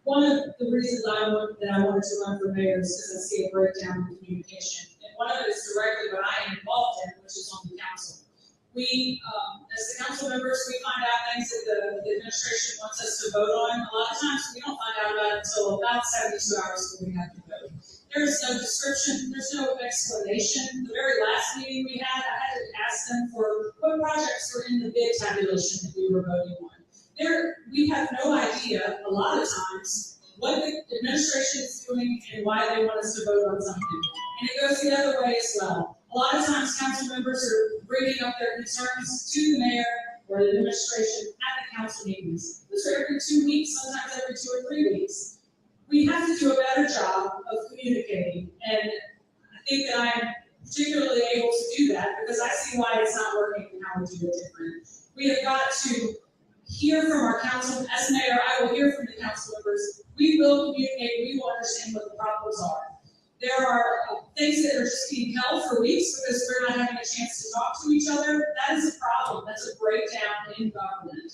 One of the reasons I wanted to run for mayor is because I see a breakdown in communication. And one of it is directly what I am involved in, which is on the council. We, as the council members, we find out things that the administration wants us to vote on. A lot of times we don't find out about it until about 72 hours before we have to vote. There's no description, there's no explanation. The very last meeting we had, I had to ask them for what projects were in the bid tabulation that we were voting on. We have no idea, a lot of times, what the administration is doing and why they want us to vote on something. And it goes the other way as well. A lot of times, council members are bringing up their concerns to the mayor or the administration at the council meetings. Those are every 2 weeks, sometimes every 2 or 3 weeks. We have to do a better job of communicating, and I think that I'm particularly able to do that because I see why it's not working and how we do it different. We have got to hear from our council. As mayor, I will hear from the council members. We will communicate, we will understand what the problems are. There are things that are just being held for weeks because we're not having a chance to talk to each other. That is a problem. That's a breakdown in government.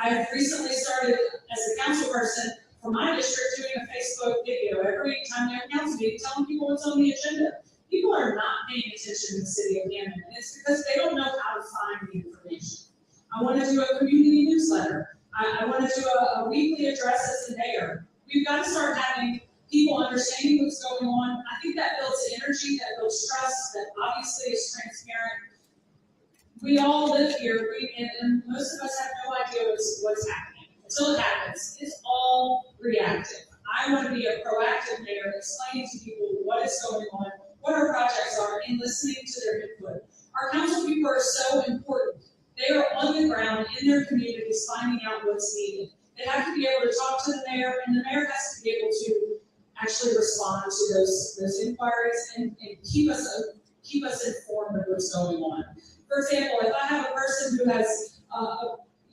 I've recently started, as a council person for my district, doing a Facebook video every time they're council meeting, telling people what's on the agenda. People are not paying attention in the city of Hammond, and it's because they don't know how to find the information. I want to do a community newsletter. I want to do a weekly address as the mayor. We've got to start having people understanding what's going on. I think that builds energy, that builds trust, that obviously is transparent. We all live here, and most of us have no idea what's happening. Until it happens, it's all reactive. I want to be a proactive mayor, explaining to people what is going on, what our projects are, and listening to their input. Our council people are so important. They are on the ground in their communities, finding out what's needed. They have to be able to talk to the mayor, and the mayor has to be able to actually respond to those inquiries and keep us informed of what's going on. For example, if I have a person who has,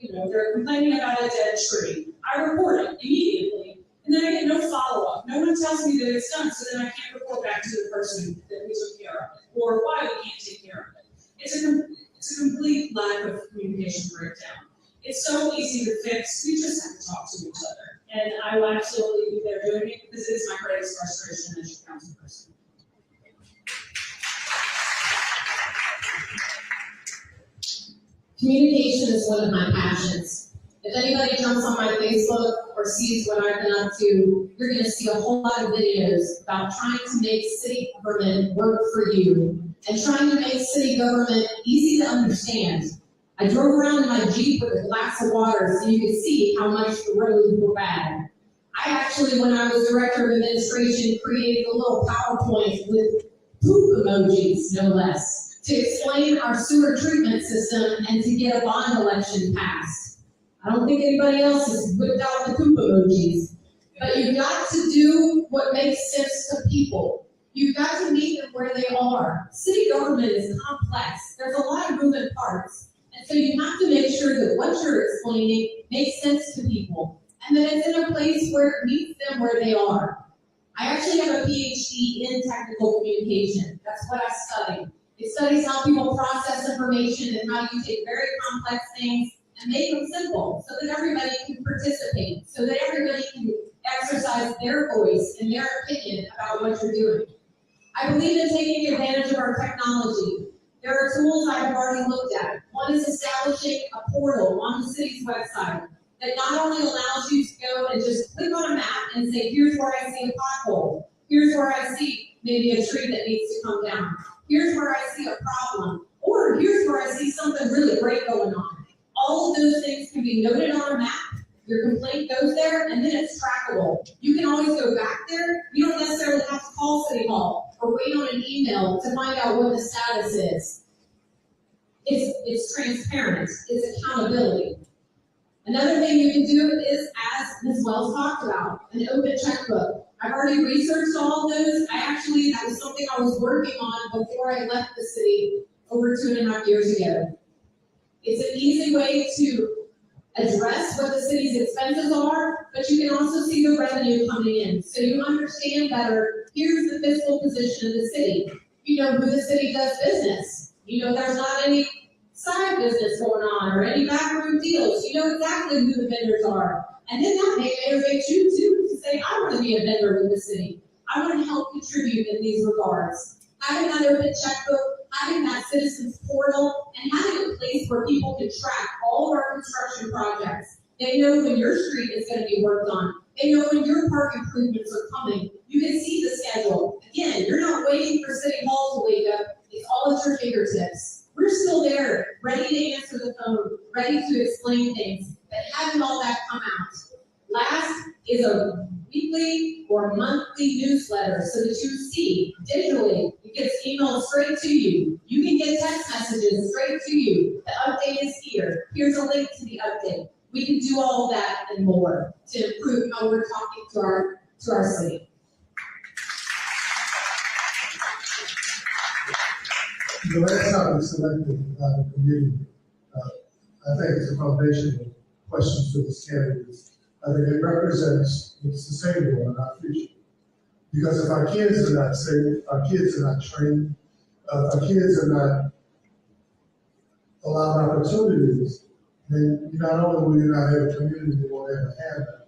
they're complaining about a dead tree, I report it immediately, and then I get no follow-up. No one tells me that it's done, so then I can't report back to the person that we took care of it, or why we can't take care of it. It's a complete lack of communication breakdown. It's so easy to fix. We just have to talk to each other. And I will absolutely be there doing it because it is my greatest frustration as your council person. Communication is one of my passions. If anybody jumps on my Facebook or sees what I've been up to, you're going to see a whole lot of videos about trying to make city government work for you and trying to make city government easy to understand. I drove around in my Jeep with a glass of water so you could see how much the roads were bad. I actually, when I was director of administration, created a little PowerPoint with poop emojis, no less, to explain our sewer treatment system and to get a bond election passed. I don't think anybody else has whipped out the poop emojis. But you've got to do what makes sense to people. You've got to meet them where they are. City government is complex. There's a lot of moving parts. And so you have to make sure that what you're explaining makes sense to people. And that it's in a place where it meets them where they are. I actually have a PhD in technical communication. That's what I study. It studies how people process information and how you take very complex things and make them simple so that everybody can participate, so that everybody can exercise their voice and their opinion about what you're doing. I believe in taking advantage of our technology. There are tools I've already looked at. One is establishing a portal on the city's website that not only allows you to go and just click on a map and say, here's where I see a pothole. Here's where I see maybe a tree that needs to come down. Here's where I see a problem. Or here's where I see something really great going on. All of those things can be noted on a map. Your complaint goes there, and then it's trackable. You can always go back there. You don't necessarily have to call City Hall or wait on an email to find out what the status is. It's transparent. It's accountability. Another thing you can do is, as Ms. Wells talked about, an open checkbook. I've already researched all of those. That was something I was working on before I left the city over 2.5 years ago. It's an easy way to address what the city's expenses are, but you can also see the revenue coming in. So you understand better, here's the fiscal position of the city. You know who the city does business. You know there's not any side business going on or any backroom deals. You know exactly who the vendors are. And then that may motivate you too to say, I want to be a vendor in the city. I want to help contribute in these regards. Having that open checkbook, having that citizens portal, and having a place where people can track all of our construction projects. They know when your street is going to be worked on. They know when your park improvements are coming. You can see the schedule. Again, you're not waiting for City Hall to wake up. It's all at your fingertips. We're still there, ready to answer the phone, ready to explain things, but having all that come out. Last is a weekly or monthly newsletter so that you see digitally. It gets emailed straight to you. You can get text messages straight to you. The update is here. Here's a link to the update. We can do all that and more to improve how we're talking to our city. The last time we selected the committee, I think it's a foundational question for this candidate. I think it represents what's sustainable in our future. Because if our kids are not safe, our kids are not trained, if our kids are not allowed opportunities, then not only will you not have a community, you won't ever have that.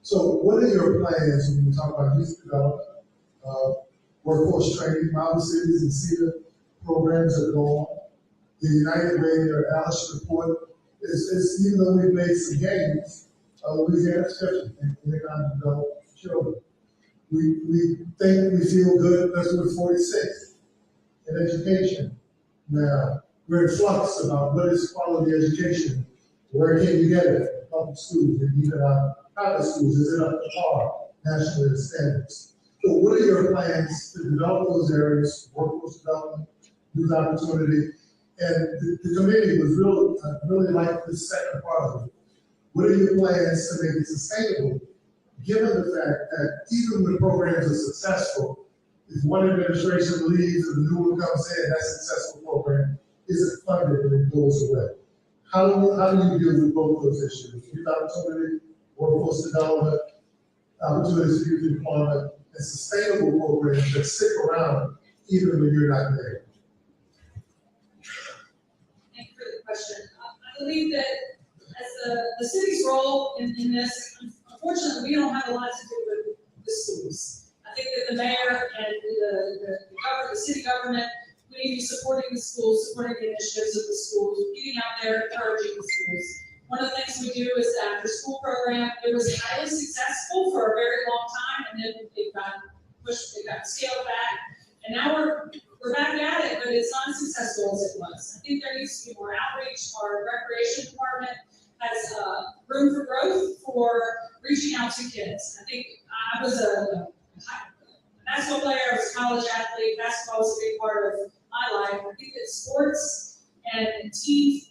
So what are your plans when you talk about youth development, workforce training? Mountain cities and CETA programs are going. The United Way or Alice report is even though we've made some gains, Louisiana's 50 in economic development for children. We think we feel good because we're 46 in education. Now, we're in flux about what is quality education. Where can you get it? Public schools, and even private schools, is it up to par national standards? So what are your plans to develop those areas, workforce development, youth opportunity? And the committee was really like the second part of it. What are your plans to make it sustainable, given the fact that even when programs are successful, if one administration leaves and a new one comes in, that successful program isn't funded and it goes away. How do you deal with both those issues? Youth opportunity, workforce development, opportunities for youth employment, and sustainable programs that stick around even when you're not there. Thank you for the question. I believe that as the city's role in this, unfortunately, we don't have a lot to do with the schools. I think that the mayor and the city government, we need to be supporting the schools, supporting the initiatives of the schools, getting out there, encouraging the schools. One of the things we do is the after-school program. It was highly successful for a very long time, and then it got pushed, it got scaled back, and now we're back at it, but it's not as successful as it was. I think there needs to be more outreach. Our recreation department has room for growth for reaching out to kids. I think I was a basketball player, I was a college athlete. Basketball was a big part of my life. I think that sports and team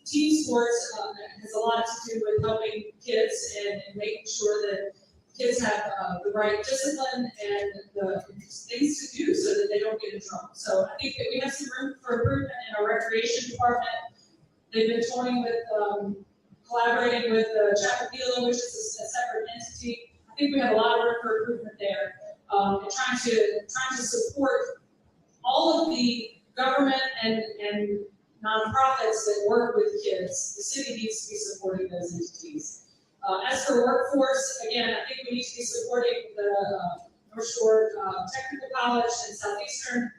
sports has a lot to do with helping kids and making sure that kids have the right discipline and the things to do so that they don't get in trouble. So I think that we have some room for improvement in our recreation department. They've been toying with collaborating with Chapakila, which is a separate entity. I think we have a lot of room for improvement there. And trying to support all of the government and nonprofits that work with kids. The city needs to be supporting those entities. As for workforce, again, I think we need to be supporting the North Shore Technical College and Southeastern.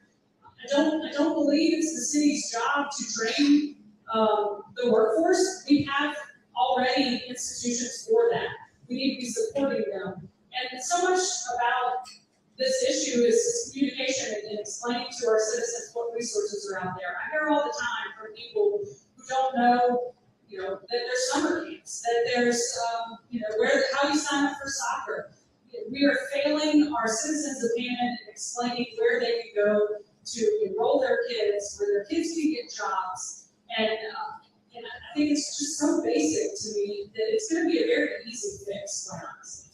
I don't believe it's the city's job to train the workforce. We have already institutions for that. We need to be supporting them. And so much about this issue is communication and explaining to our citizens what resources are out there. I hear all the time from people who don't know, that there's summer camps, that there's, how you sign up for soccer. We are failing our citizens of Hammond in explaining where they can go to enroll their kids, where their kids can get jobs. And I think it's just so basic to me that it's going to be a very easy fix, quite honestly.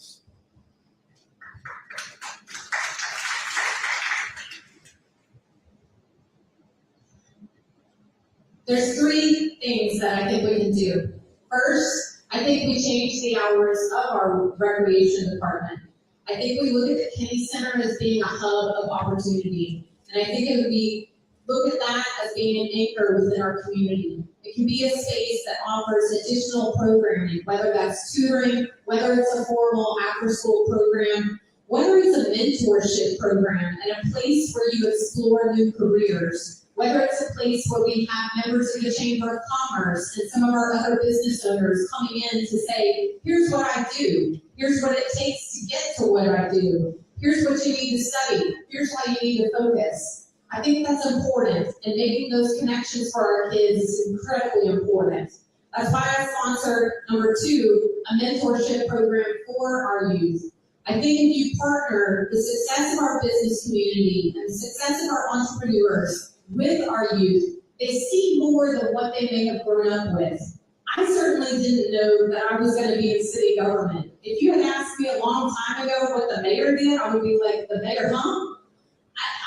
There's three things that I think we can do. First, I think we change the hours of our recreation department. I think we look at the Kinney Center as being a hub of opportunity. And I think it would be, look at that as being an anchor within our community. It can be a space that offers additional programming, whether that's tutoring, whether it's a formal after-school program, whether it's a mentorship program and a place where you explore new careers, Whether it's a place where we have members of the Chamber of Commerce and some of our other business owners coming in to say, here's what I do, here's what it takes to get to what I do, here's what you need to study, here's how you need to focus. I think that's important, and making those connections for our kids is incredibly important. That's why I sponsored, number 2, a mentorship program for our youth. I think if you partner the success of our business community and the success of our entrepreneurs with our youth, they see more than what they may have grown up with. I certainly didn't know that I was going to be in city government. If you had asked me a long time ago what the mayor did, I would be like, the mayor, huh?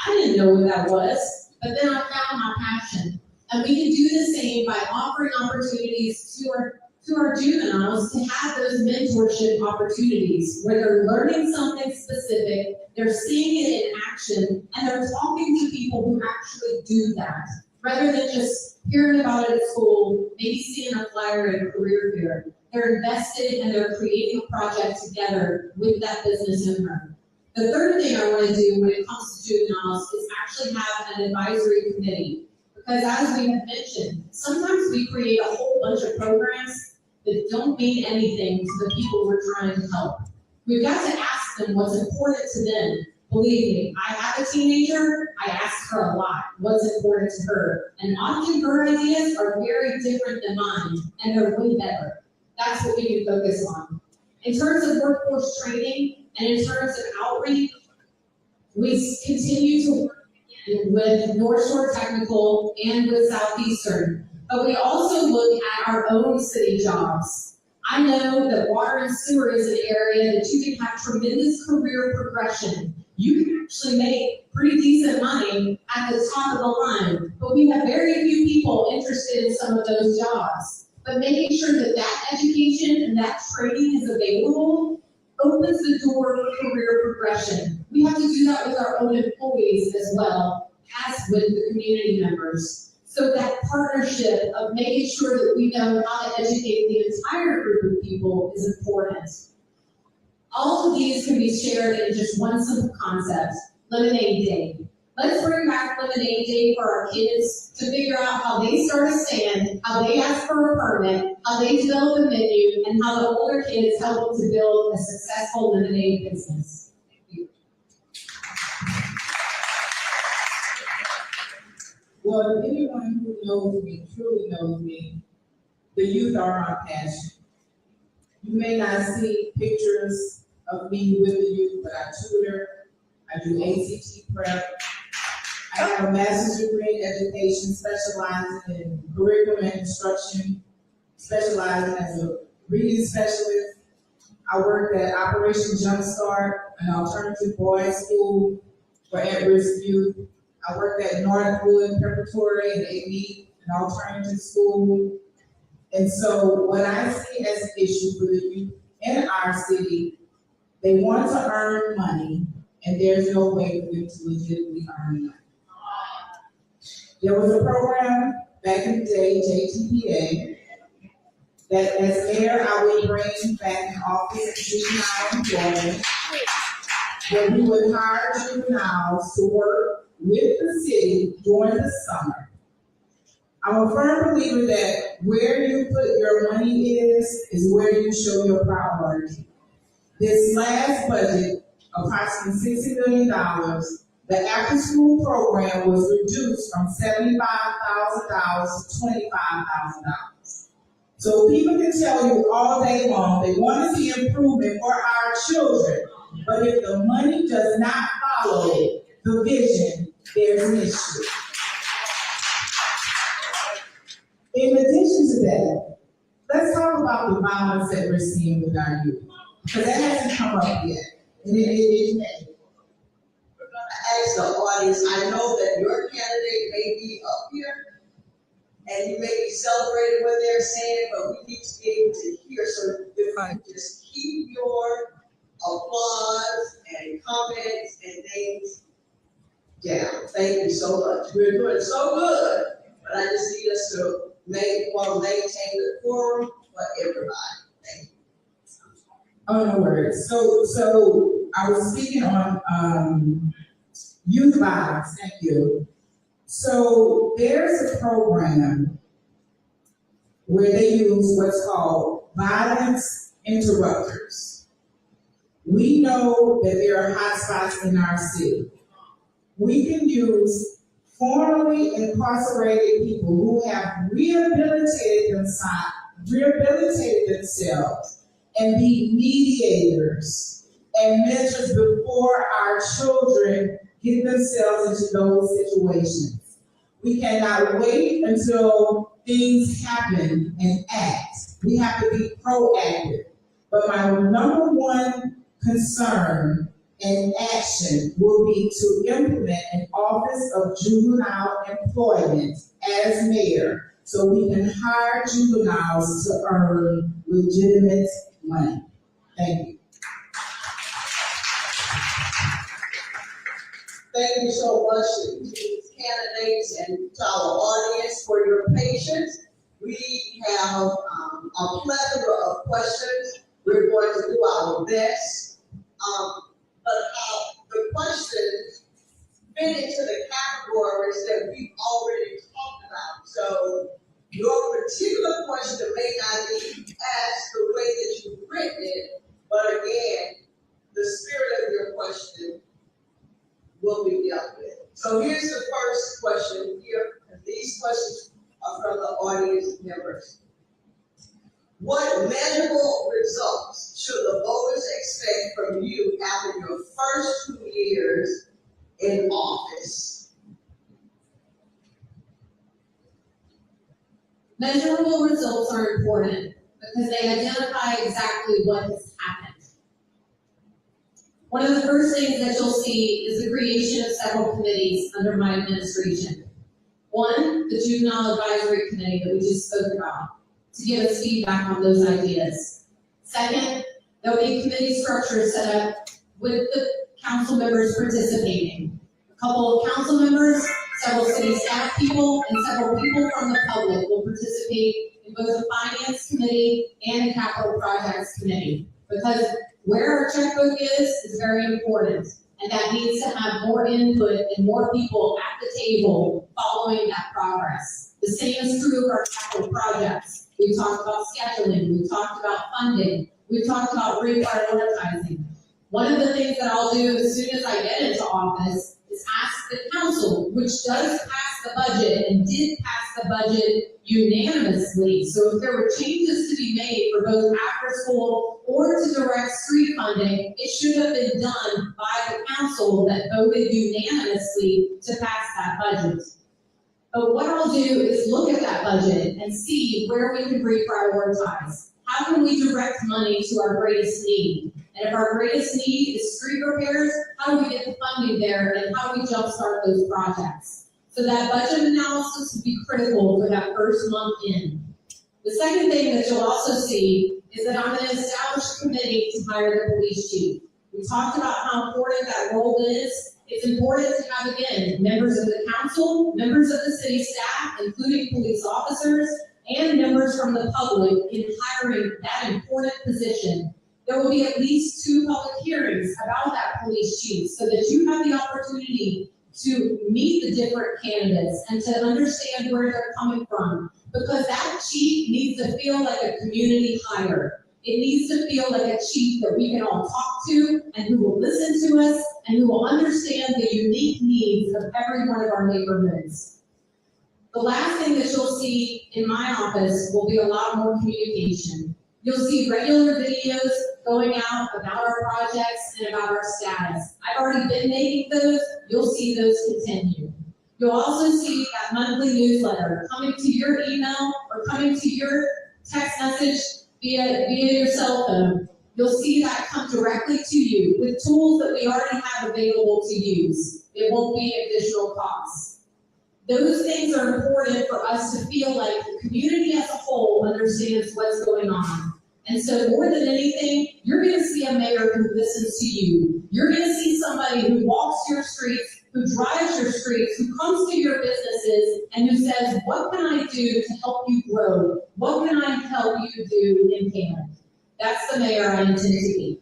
I didn't know what that was, but then I found my passion. And we can do the same by offering opportunities to our juveniles to have those mentorship opportunities where they're learning something specific, they're seeing it in action, and they're talking to people who actually do that, rather than just hearing about it at school, maybe seeing a flyer at a career fair. They're invested and they're creating a project together with that business owner. The third thing I want to do when it comes to juveniles is actually have an advisory committee. Because as we have mentioned, sometimes we create a whole bunch of programs that don't mean anything to the people we're trying to help. We've got to ask them what's important to them. Believe me, I have a teenager, I ask her a lot what's important to her. And often her ideas are very different than mine, and they're way better. That's what we can focus on. In terms of workforce training and in terms of outreach, we continue to work with North Shore Technical and with Southeastern, but we also look at our own city jobs. I know that water and sewer is an area that you can have tremendous career progression. You can actually make pretty decent money at the top of the line, but we have very few people interested in some of those jobs. But making sure that that education and that training is available opens the door for career progression. We have to do that with our own employees as well as with the community members. So that partnership of making sure that we know how to educate the entire group of people is important. All of these can be shared in just one simple concept, Lemonade Day. Let's bring back Lemonade Day for our kids to figure out how they start a stand, how they ask for a permit, how they develop a menu, and how the older kids help them to build a successful lemonade business. Thank you. Well, anyone who knows me, truly knows me, the youth are my passion. You may not see pictures of me with the youth, but I tutor, I do ACT prep. I have a master's degree in education, specializing in curriculum and instruction, specializing as a reading specialist. I worked at Operation Jumpstart, an alternative boys' school for at-risk youth. I worked at Northwood Preparatory and AV, an alternative school. And so what I see as an issue for the youth in our city, they want to earn money, and there's no way for them to legitimately earn money. There was a program back in the day, JTPA, that as mayor, I would bring back in office juvenile employees, where we would hire juveniles to work with the city during the summer. I'm a firm believer that where you put your money is where you show your priority. This last budget, approximately $60 million, the after-school program was reduced from $75,000 to $25,000. So people can tell you all day long, they want to see improvement for our children, but if the money does not follow the vision, there's an issue. In addition to that, let's talk about the violence that we're seeing with our youth, because that hasn't come up yet. And it may. We're gonna ask the audience, I know that your candidate may be up here, and you may be celebrating what they're saying, but we need to be able to hear, so if you just keep your applause and comments and things down. Thank you so much. We're doing so good, but I just need us to maintain the quorum for everybody. Thank you. Oh, no worries. So I was speaking on youth violence, thank you. So there's a program where they use what's called violence interrupters. We know that there are hotspots in our city. We can use formerly incarcerated people who have rehabilitated themselves and be mediators and mentors before our children get themselves into those situations. We cannot wait until things happen and act. We have to be proactive. But my number one concern and action will be to implement an Office of Juvenile Employment as mayor so we can hire juveniles to earn legitimate money. Thank you. Thank you so much to these candidates and to our audience for your patience. We have a plethora of questions. We're going to do our best. But the questions fit into the categories that we've already talked about. So your particular question may not be asked the way that you've written it, but again, the spirit of your question will be dealt with. So here's the first question here, and these questions are from the audience members. What measurable results should the voters expect from you after your first 2 years in office? Measurable results are important because they identify exactly what has happened. One of the first things that you'll see is the creation of several committees under my administration. One, the Juvenile Advisory Committee that we just spoke about, to give us feedback on those ideas. Second, there will be committee structures set up with the council members participating. A couple of council members, several city staff people, and several people from the public will participate in both the Finance Committee and the Capital Projects Committee. Because where our checkbook is very important, and that needs to have more input and more people at the table following that progress. The same is true of our capital projects. We've talked about scheduling, we've talked about funding, we've talked about reprioritizing. One of the things that I'll do as soon as I get into office is ask the council, which does pass the budget and did pass the budget unanimously. So if there were changes to be made for both after school or to direct street funding, it should have been done by the council that voted unanimously to pass that budget. But what I'll do is look at that budget and see where we can reprioritize. How can we direct money to our greatest need? And if our greatest need is street repairs, how do we get the funding there and how do we jumpstart those projects? So that budget analysis will be critical for that first month in. The second thing that you'll also see is that I'm going to establish a committee to hire the police chief. We talked about how important that role is. It's important to have, again, members of the council, members of the city staff, including police officers, and members from the public in hiring that important position. There will be at least 2 public hearings about that police chief so that you have the opportunity to meet the different candidates and to understand where they're coming from. Because that chief needs to feel like a community hire. It needs to feel like a chief that we can all talk to and who will listen to us and who will understand the unique needs of every one of our neighborhoods. The last thing that you'll see in my office will be a lot more communication. You'll see regular videos going out about our projects and about our status. I've already been making those. You'll see those continue. You'll also see that monthly newsletter coming to your email or coming to your text message via your cell phone. You'll see that come directly to you with tools that we already have available to use. It won't be additional costs. Those things are important for us to feel like the community as a whole understands what's going on. And so more than anything, you're going to see a mayor who listens to you. You're going to see somebody who walks your streets, who drives your streets, who comes to your businesses, and who says, what can I do to help you grow? What can I help you do in Hammond? That's the mayor I intend to be.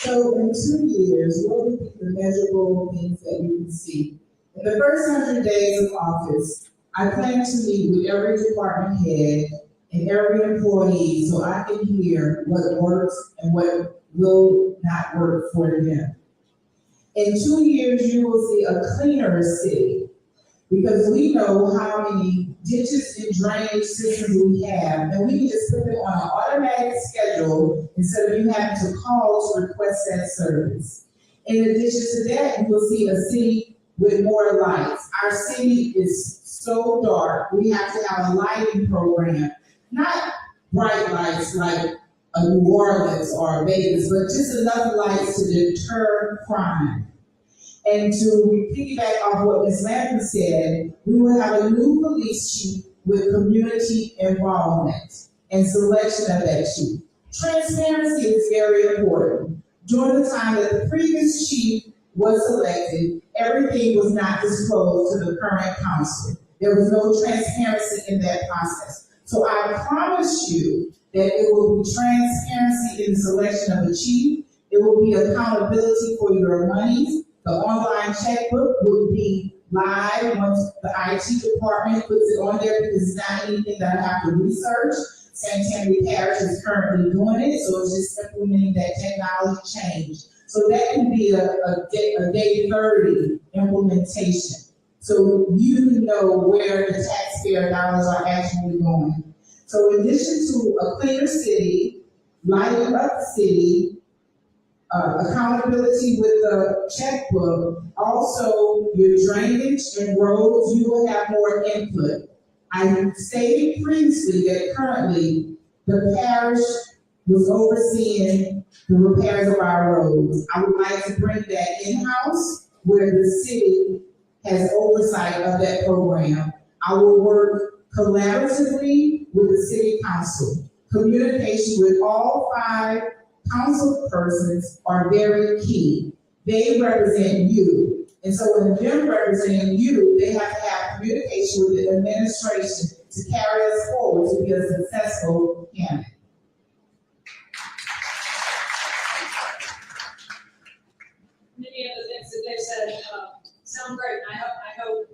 So in 2 years, what would be the measurable things that we can see? In the first 100 days of office, I plan to meet with every department head and every employee so I can hear what works and what will not work for them. In 2 years, you will see a cleaner city because we know how many ditches and drainage systems we have, and we can just put them on an automatic schedule instead of you having to call to request that service. In addition to that, you will see a city with more lights. Our city is so dark, we have to have a lighting program, not bright lights like New Orleans or Vegas, but just enough lights to deter crime. And to piggyback off what Ms. Lambert said, we will have a new police chief with community involvement and selection of that chief. Transparency is very important. During the time that the previous chief was elected, everything was not disclosed to the current council. There was no transparency in that process. So I promise you that it will be transparency in the selection of the chief. It will be accountability for your monies. The online checkbook will be live once the IT department puts it on there because it's not anything that I have to research. Sanitary Parish is currently doing it, so it's just implementing that technology change. So that can be a day 30 implementation. So you know where the taxpayer dollars are actually going. So in addition to a cleaner city, lighting up the city, accountability with the checkbook, also your drainage and roads, you will have more input. I stated previously that currently the parish was overseeing the repairs of our roads. I would like to bring that in-house where the city has oversight of that program. I will work collaboratively with the city council. Communication with all 5 council persons are very key. They represent you. And so when they're representing you, they have to have communication with the administration to carry us forward to be a successful candidate. Many of the things that they've said sound great. I hope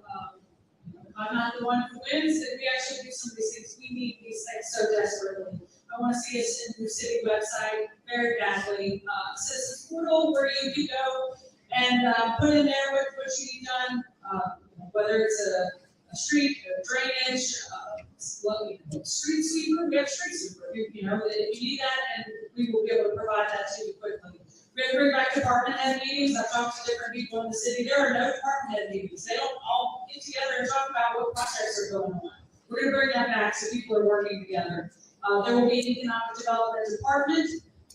I'm not the one who wins, that we actually do some of these things. We need these things so desperately. I want to see us in the city website very badly. Citizens portal where you can go and put in there what you need done, whether it's a street, drainage, street sweeper. We have street sweeper. If you need that, and we will be able to provide that to you quickly. We have to bring back department head meetings. I've talked to different people in the city. There are no department head meetings. They don't all get together and talk about what projects are going on. We're going to bring that back so people are working together. There will be an economic development department.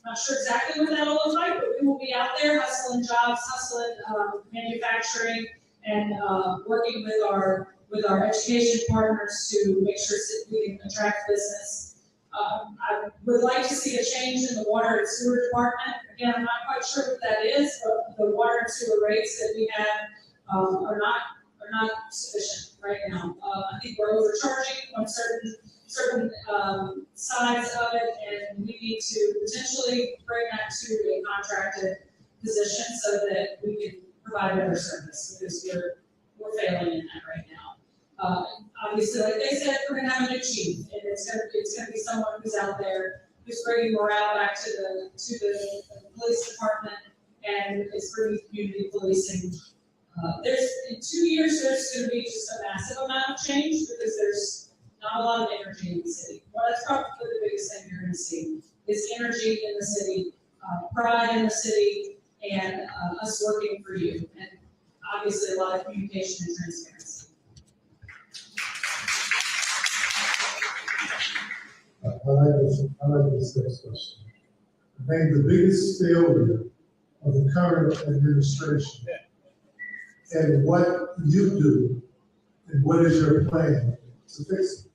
I'm not sure exactly what that will look like, but we will be out there hustling jobs, hustling manufacturing, and working with our education partners to make sure that we can attract business. I would like to see a change in the water and sewer department. Again, I'm not quite sure what that is, but the water and sewer rates that we have are not sufficient right now. I think we're overcharging on certain sides of it, and we need to potentially bring that to a contracted position so that we can provide better service, because we're failing in that right now. Obviously, like they said, we're gonna have a new chief, and it's gonna be someone who's out there who's bringing morale back to the police department, and is bringing community policing. In 2 years, there's gonna be just a massive amount of change because there's not a lot of energy in the city. Well, that's probably the biggest thing you're gonna see is energy in the city, pride in the city, and us working for you, and obviously a lot of communication and transparency. I like this next question. I think the biggest failure of the current administration and what you do and what is your plan to fix it?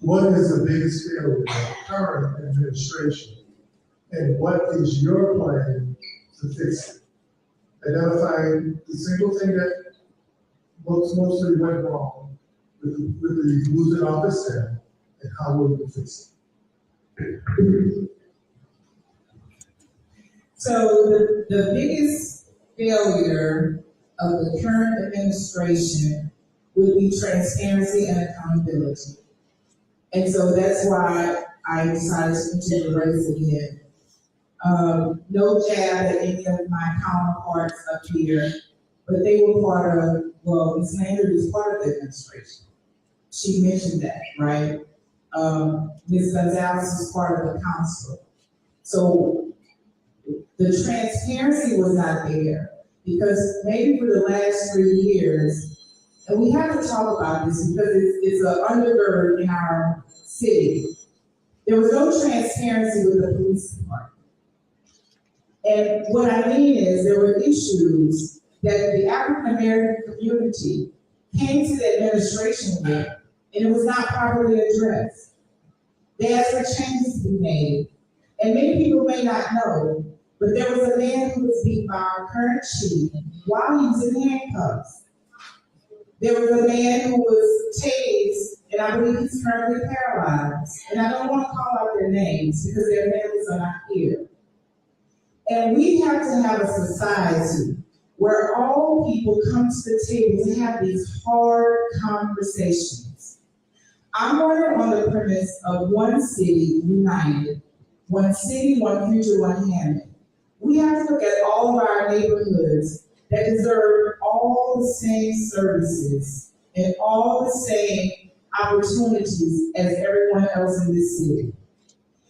What is the biggest failure of the current administration and what is your plan to fix it? Identifying the single thing that mostly went wrong with the who's in office now, and how will you fix it? So the biggest failure of the current administration would be transparency and accountability. And so that's why I decided to enter the race again. No jab at any of my counterparts up here, but they were part of, well, Ms. Landry was part of the administration. She mentioned that, right? Ms. Gonzalez was part of the council. So the transparency was not there because maybe for the last 3 years, and we have to talk about this because it's an undergird in our city. There was no transparency with the police department. And what I mean is there were issues that the African American community came to the administration with, and it was not properly addressed. They asked for changes to be made. And many people may not know, but there was a man who was beat by our current chief while he was in handcuffs. There was a man who was tased, and I believe he's currently paralyzed. And I don't want to call out their names because their families are not here. And we have to have a society where all people come to the table to have these hard conversations. I'm running on the premise of one city united, one city, one future, one Hammond. We have to look at all of our neighborhoods that deserve all the same services and all the same opportunities as everyone else in this city.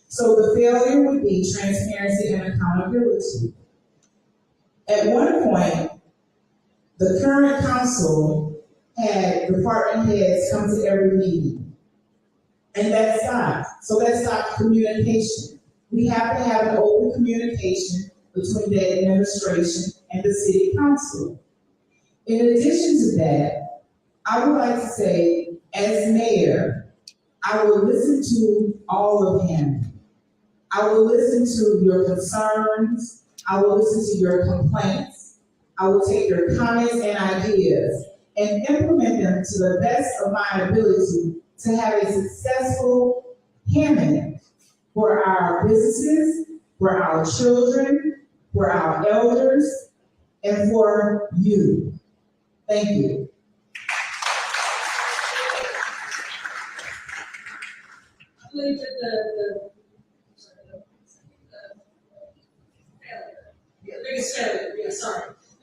So the failure would be transparency and accountability. At one point, the current council had department heads come to every meeting. And that stopped. So that stopped communication. We have to have an open communication between the administration and the city council. In addition to that, I would like to say, as mayor, I will listen to all of him. I will listen to your concerns. I will listen to your complaints. I will take your comments and ideas and implement them to the best of my ability to have a successful Hammond for our businesses, for our children, for our elders, and for you. Thank you. I believe that the biggest failure, the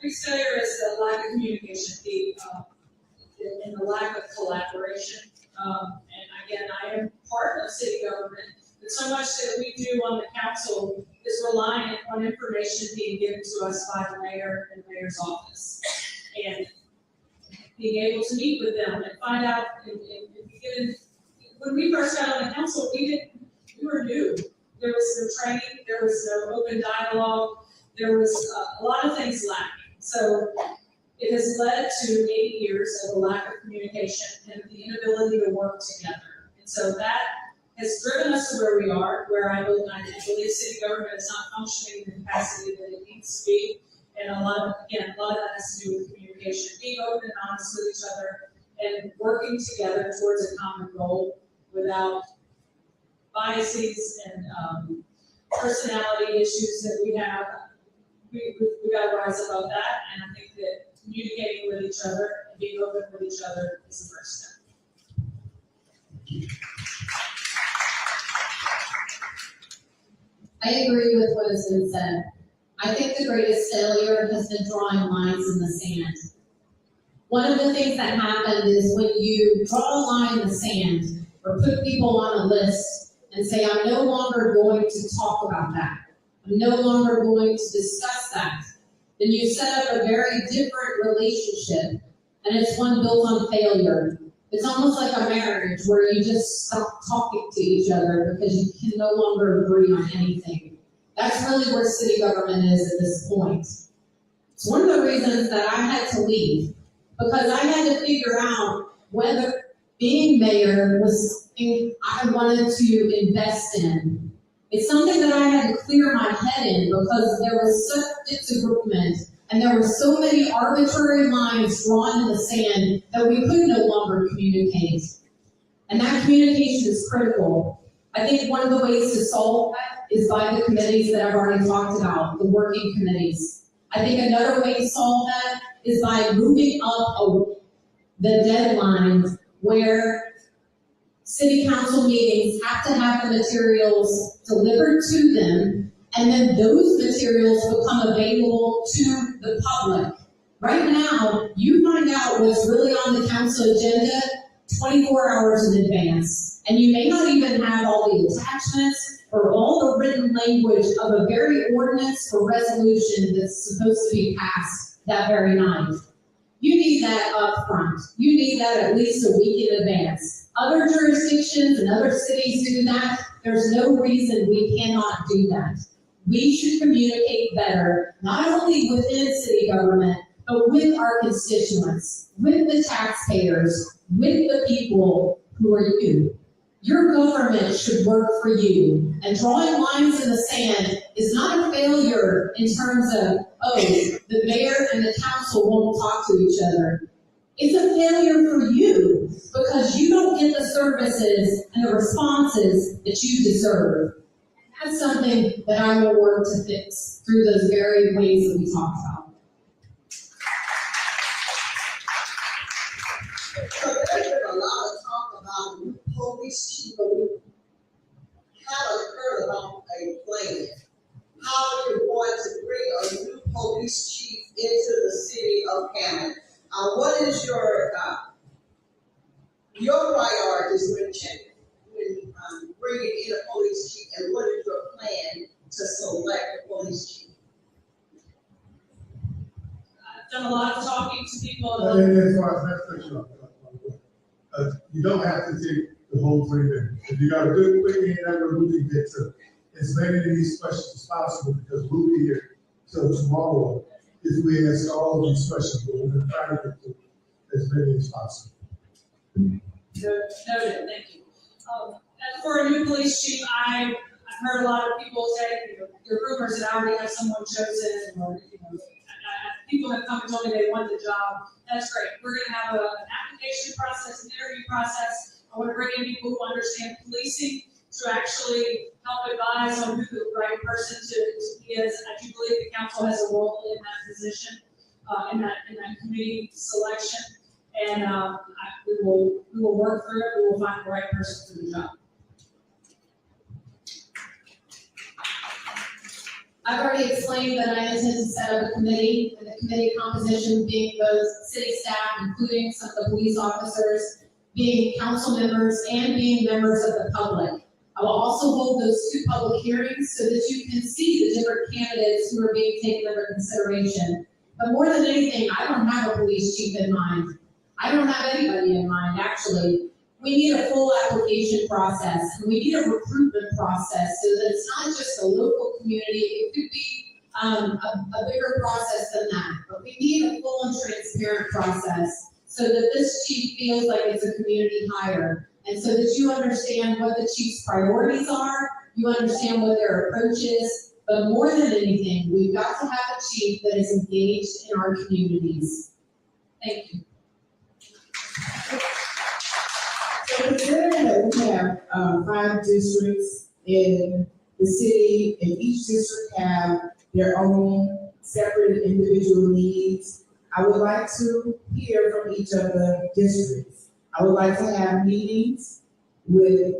biggest failure is the lack of communication, and the lack of collaboration. And again, I am part of city government, but so much that we do on the council is reliant on information being given to us by the mayor and the mayor's office. And being able to meet with them and find out, when we first got on the council, we were new. There was no training, there was no open dialogue, there was a lot of things lacking. So it has led to 8 years of a lack of communication and the inability to work together. And so that has driven us to where we are, where I believe city government is not functioning in the capacity that it needs to be. And a lot of that has to do with communication, being open and honest with each other and working together towards a common goal without biases and personality issues that we have. We got to rise above that, and I think that communicating with each other and being open with each other is the first step. I agree with what has been said. I think the greatest failure has been drawing lines in the sand. One of the things that happened is when you draw a line in the sand or put people on a list and say, I'm no longer going to talk about that, I'm no longer going to discuss that, then you set up a very different relationship, and it's one built on failure. It's almost like a marriage where you just stop talking to each other because you can no longer agree on anything. That's really where city government is at this point. It's one of the reasons that I had to leave, because I had to figure out whether being mayor was something I wanted to invest in. It's something that I had to clear my head in because there was such disagreement And there were so many arbitrary lines drawn in the sand that we could no longer communicate. And that communication is critical. I think one of the ways to solve that is by the committees that I've already talked about, the working committees. I think another way to solve that is by moving up the deadline where city council meetings have to have the materials delivered to them, and then those materials become available to the public. Right now, you find out what's really on the council agenda 24 hours in advance. And you may not even have all the attachments or all the written language of a very ordinance or resolution that's supposed to be passed that very night. You need that up front. You need that at least a week in advance. Other jurisdictions and other cities do that. There's no reason we cannot do that. We should communicate better, not only within city government, but with our constituents, with the taxpayers, with the people who are you. Your government should work for you. And drawing lines in the sand is not a failure in terms of, oh, the mayor and the council won't talk to each other. It's a failure for you because you don't get the services and the responses that you deserve. That's something that I will work to fix through those very ways that we talked about. So there's been a lot of talk about new police chief, but we haven't heard about a plan. How are you going to bring a new police chief into the city of Hammond? What is your priorities when bringing in a police chief, and what is your plan to select a police chief? I've done a lot of talking to people. And as far as that section, you don't have to take the whole 3 minutes. If you got a good quick hand, that way we can get to as many of these questions as possible, because we'll be here till tomorrow if we answer all of these questions, but we're gonna try to get to as many as possible. Noted, thank you. As for a new police chief, I've heard a lot of people say, there are rumors that I already have someone chosen, or, people have come and told me they want the job. That's great. We're gonna have an application process, an interview process. I want to bring in people who understand policing to actually help advise on who the right person to be is. I do believe the council has a role in that position, in that committee selection. And we will work through it. We will find the right person for the job. I've already explained that I intend to set up a committee, and the committee composition being both city staff, including some of the police officers, being council members, and being members of the public. I will also hold those 2 public hearings so that you can see the different candidates who are being taken under consideration. But more than anything, I don't have a police chief in mind. I don't have anybody in mind, actually. We need a full application process, and we need a recruitment process so that it's not just a local community. It could be a bigger process than that. But we need a full and transparent process so that this chief feels like it's a community hire, and so that you understand what the chief's priorities are, you understand what their approach is, but more than anything, we've got to have a chief that is engaged in our communities. Thank you. So considering that we have 5 districts in the city, and each district have their own separate individual needs, I would like to hear from each of the districts. I would like to have meetings with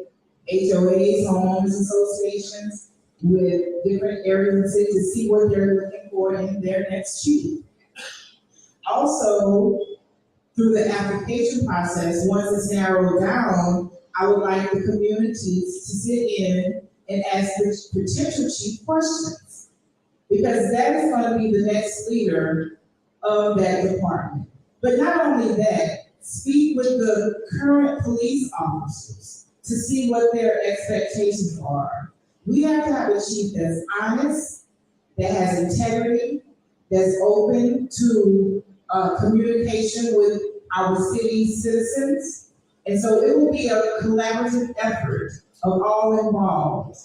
HOAs, homeowners associations, with different areas of the city to see what they're looking for in their next chief. Also, through the application process, once it's narrowed down, I would like the communities to sit in and ask the potential chief questions, because that is going to be the next leader of that department. But not only that, speak with the current police officers to see what their expectations are. We have to have a chief that's honest, that has integrity, that's open to communication with our city citizens. And so it will be a collaborative effort of all involved.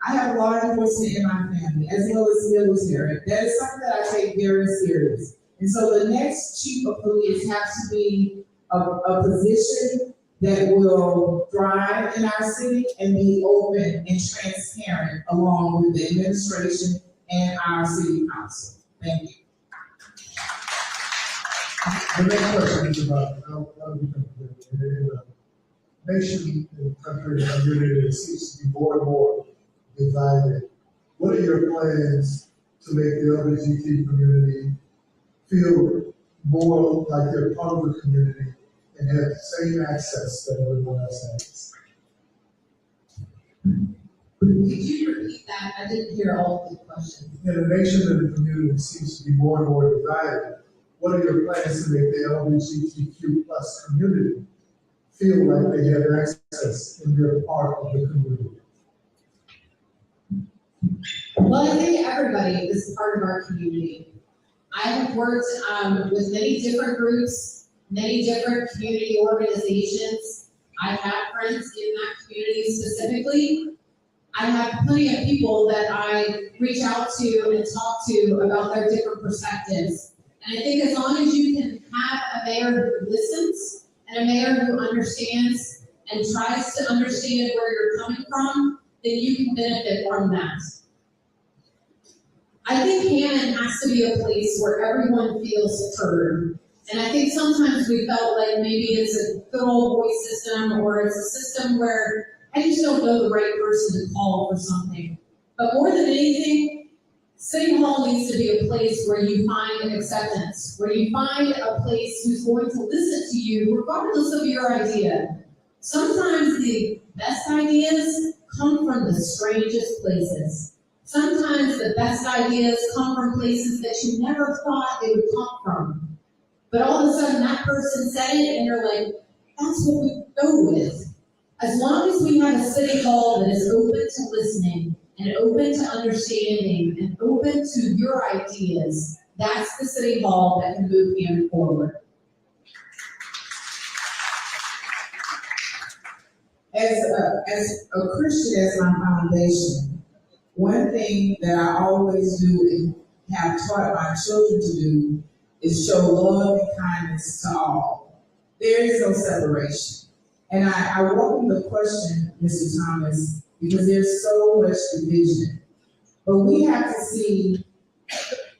I have law enforcement in my family, as well as military. That is something that I take very serious. And so the next chief of police has to be a position that will thrive in our city and be open and transparent along with the administration and our city council. Thank you. The next question is about how we can, in a nation and country and community that seems to be more and more divided. What are your plans to make the LGBT community feel more like they're part of the community and have the same access that everyone else has? Could you repeat that? I didn't hear all of the questions. In a nation and a community that seems to be more and more divided, what are your plans to make the LGBTQ plus community feel like they have access and they're part of the community? Well, I think everybody is part of our community. I have worked with many different groups, many different community organizations. I have friends in that community specifically. I have plenty of people that I reach out to and talk to about their different perspectives. And I think as long as you can have a mayor who listens and a mayor who understands and tries to understand where you're coming from, then you can benefit from that. I think Hammond has to be a place where everyone feels heard. And I think sometimes we felt like maybe it's a good old voice system or it's a system where I just don't know the right person to call for something. But more than anything, City Hall needs to be a place where you find acceptance, where you find a place who's going to listen to you regardless of your idea. Sometimes the best ideas come from the strangest places. Sometimes the best ideas come from places that you never thought they would come from. But all of a sudden that person said it and you're like, that's what we go with. As long as we have a city hall that is open to listening and open to understanding and open to your ideas, that's the city hall that can move Hammond forward. As a Christian, as my foundation, one thing that I always do and have taught my children to do is show love and kindness to all. There is no separation. And I welcome the question, Mr. Thomas, because there's so much division. But we have to see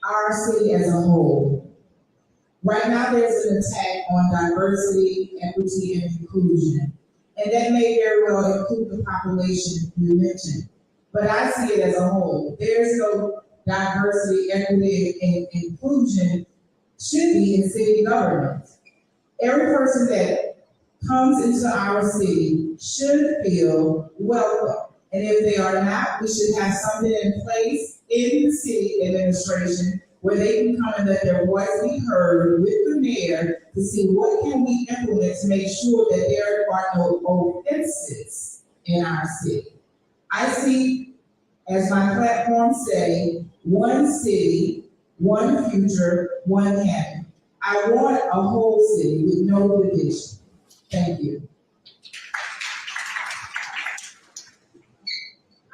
our city as a whole. Right now, there's an attack on diversity, equity, and inclusion. And that may very well include the population you mentioned. But I see it as a whole. There's no diversity, equity, and inclusion should be in city government. Every person that comes into our city should feel welcome. And if they are not, we should have something in place in the city administration where they can come and let their voice be heard with the mayor to see what can we implement to make sure that there are no offenses in our city. I see, as my platform say, one city, one future, one Hammond. I want a whole city with no division. Thank you.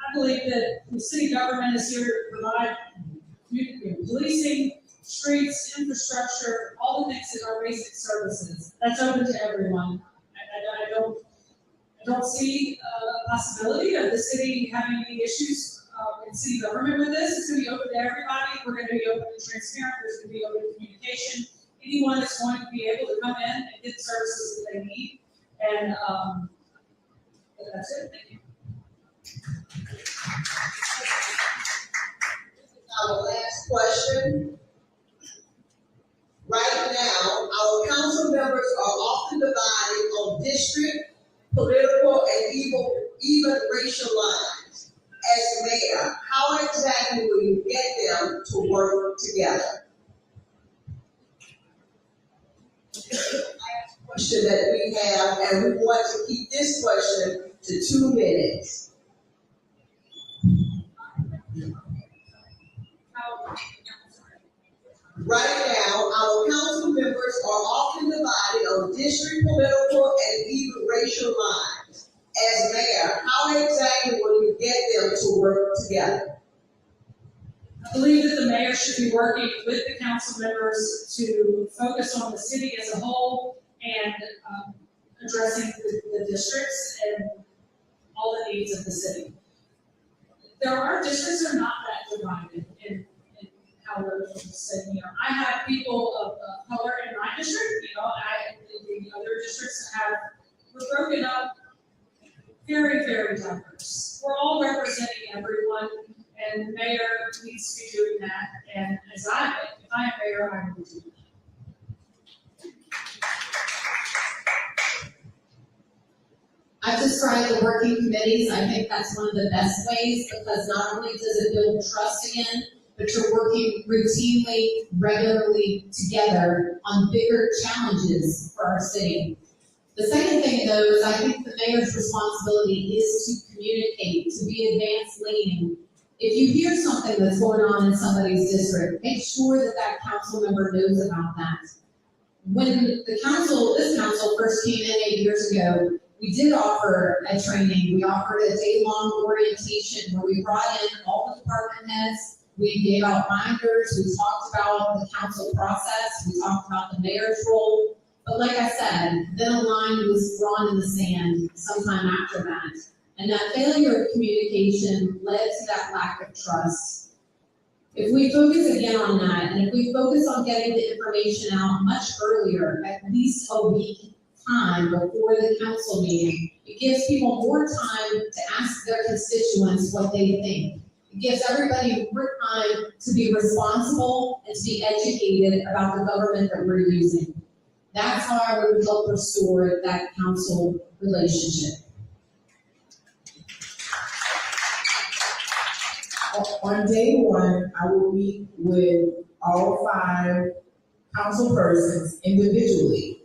I believe that the city government is here to provide policing, streets, infrastructure, all the things that are basic services. That's open to everyone. I don't see a possibility of the city having any issues in city government with this. It's going to be open to everybody. We're going to be open and transparent. There's going to be open communication. Anyone that's going to be able to come in and get the services that they need. And that's it. Thank you. Our last question. Right now, our council members are often divided on district, political, and even racial lines. As mayor, how exactly will you get them to work together? Last question that we have, and we want to keep this question to 2 minutes. Right now, our council members are often divided on district, political, and even racial lines. As mayor, how exactly will you get them to work together. I believe that the mayor should be working with the council members to focus on the city as a whole and addressing the districts and all the needs of the city. There are districts that are not that divided in how we're saying, you know, I have people of color in my district, you know, the other districts we're broken up very, very diverse. We're all representing everyone, and the mayor needs to be doing that, and if I am mayor, I will do that. I've described the working committees. I think that's one of the best ways, because not only does it build trust again, but you're working routinely, regularly together on bigger challenges for our city. The second thing, though, is I think the mayor's responsibility is to communicate, to be advanced leaning. If you hear something that's going on in somebody's district, make sure that that council member knows about that. When this council first came in 8 years ago, we did offer a training. We offered a day-long orientation where we brought in all the department heads. We gave out binders. We talked about the council process. We talked about the mayor's role. But like I said, then a line was drawn in the sand sometime after that. And that failure of communication led to that lack of trust. If we focus again on that, and if we focus on getting the information out much earlier, at least a week time before the council meeting, it gives people more time to ask their constituents what they think. It gives everybody more time to be responsible and to be educated about the government that we're using. That's how I would help restore that council relationship. On day one, I will meet with all 5 council persons individually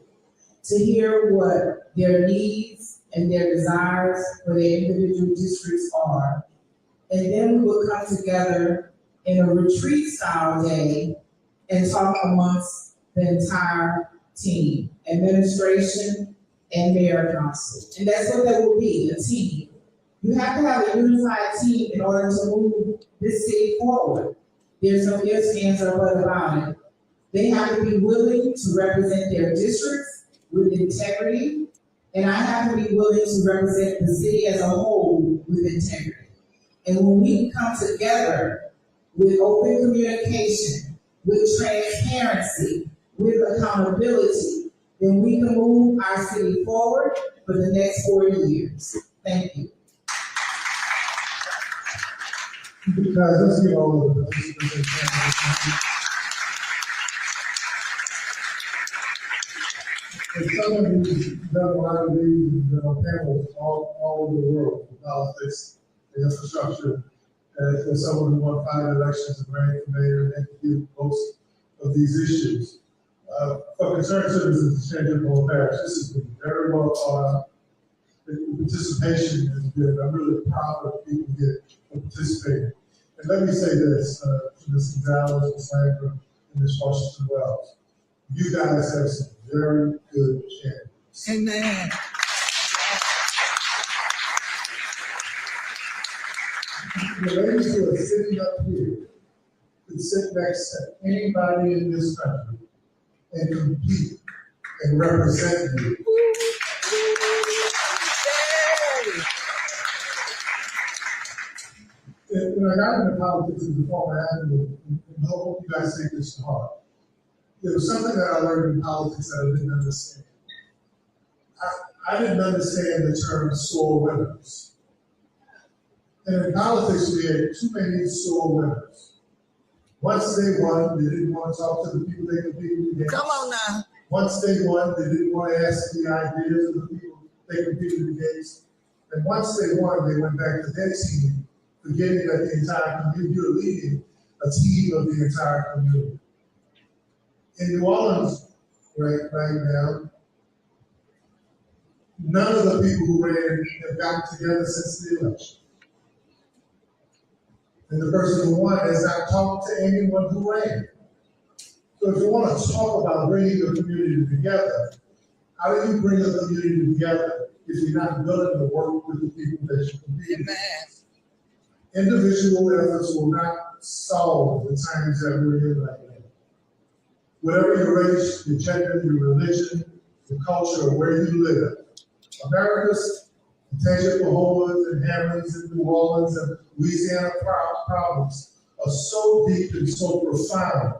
to hear what their needs and their desires for their individual districts are. And then we will come together in a retreat style day and talk amongst the entire team, administration and mayor council. And that's what that will be, a team. You have to have a unified team in order to move this city forward. There's no ifs, ands, or buts about it. They have to be willing to represent their districts with integrity, and I have to be willing to represent the city as a whole with integrity. And when we come together with open communication, with transparency, with accountability, then we can move our city forward for the next 4 years. Thank you. Guys, let's get all of the participants in time. As someone who's done a lot of these panels all over the world for politics and infrastructure, and as someone who won 5 elections and ran for mayor and did most of these issues, for concerned citizens of Sherri Parish, this has been very well thought out. The participation has been, I'm really proud of people here for participating. And let me say this to Ms. Gonzalez, Ms. Langford, and Ms. Washington Wells. You guys have some very good candidates. Amen. The ladies who are sitting up here could sit next to anybody in this country and compete and represent you. When I got into politics as a former athlete, and I hope you guys take this to heart, there was something that I learned in politics that I didn't understand. I didn't understand the term sore winners. And in politics, we had too many sore winners. Once they won, they didn't want to talk to the people they competed against. Come on now. Once they won, they didn't want to ask the ideas of the people they competed against. And once they won, they went back to their team, forgetting that the entire community, you're leading a team of the entire community. In New Orleans, right now, none of the people who ran have gotten together since the election. And the person who won has not talked to anyone who ran. So if you want to talk about bringing the community together, how do you bring the community together if you're not willing to work with the people that you compete with? individual efforts will not solve the times that we're in right now. Whatever your race, your gender, your religion, your culture, or where you live, America's potential for homeless and Hammonds and New Orleans and Louisiana problems are so deep and so profound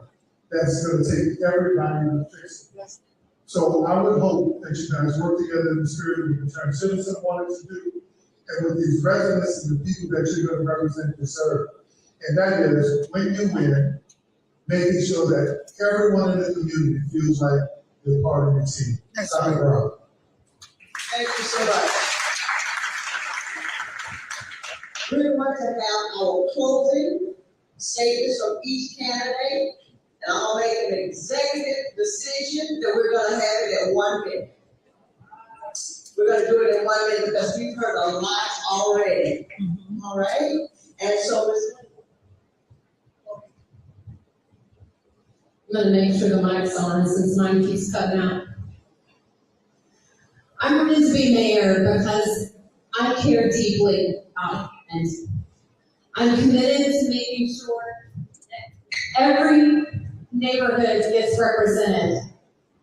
that it's going to take everybody to fix it. Yes. So I would hope that you guys work together in the spirit of the concerned citizen wanted to do, and with these residents and the people that you're going to represent and serve. And that is, when you win, making sure that everyone in the community feels like they're part of the team. Sorry, bro. Thank you so much. We're going to have our closing statements from each candidate, and I'll make an executive decision that we're gonna have it in 1 minute. We're gonna do it in 1 minute because we've heard a lot already. All right? And so, I'm gonna make sure the mic's on since mine keeps cutting out. I'm running to be mayor because I care deeply about it. I'm committed to making sure that every neighborhood gets represented.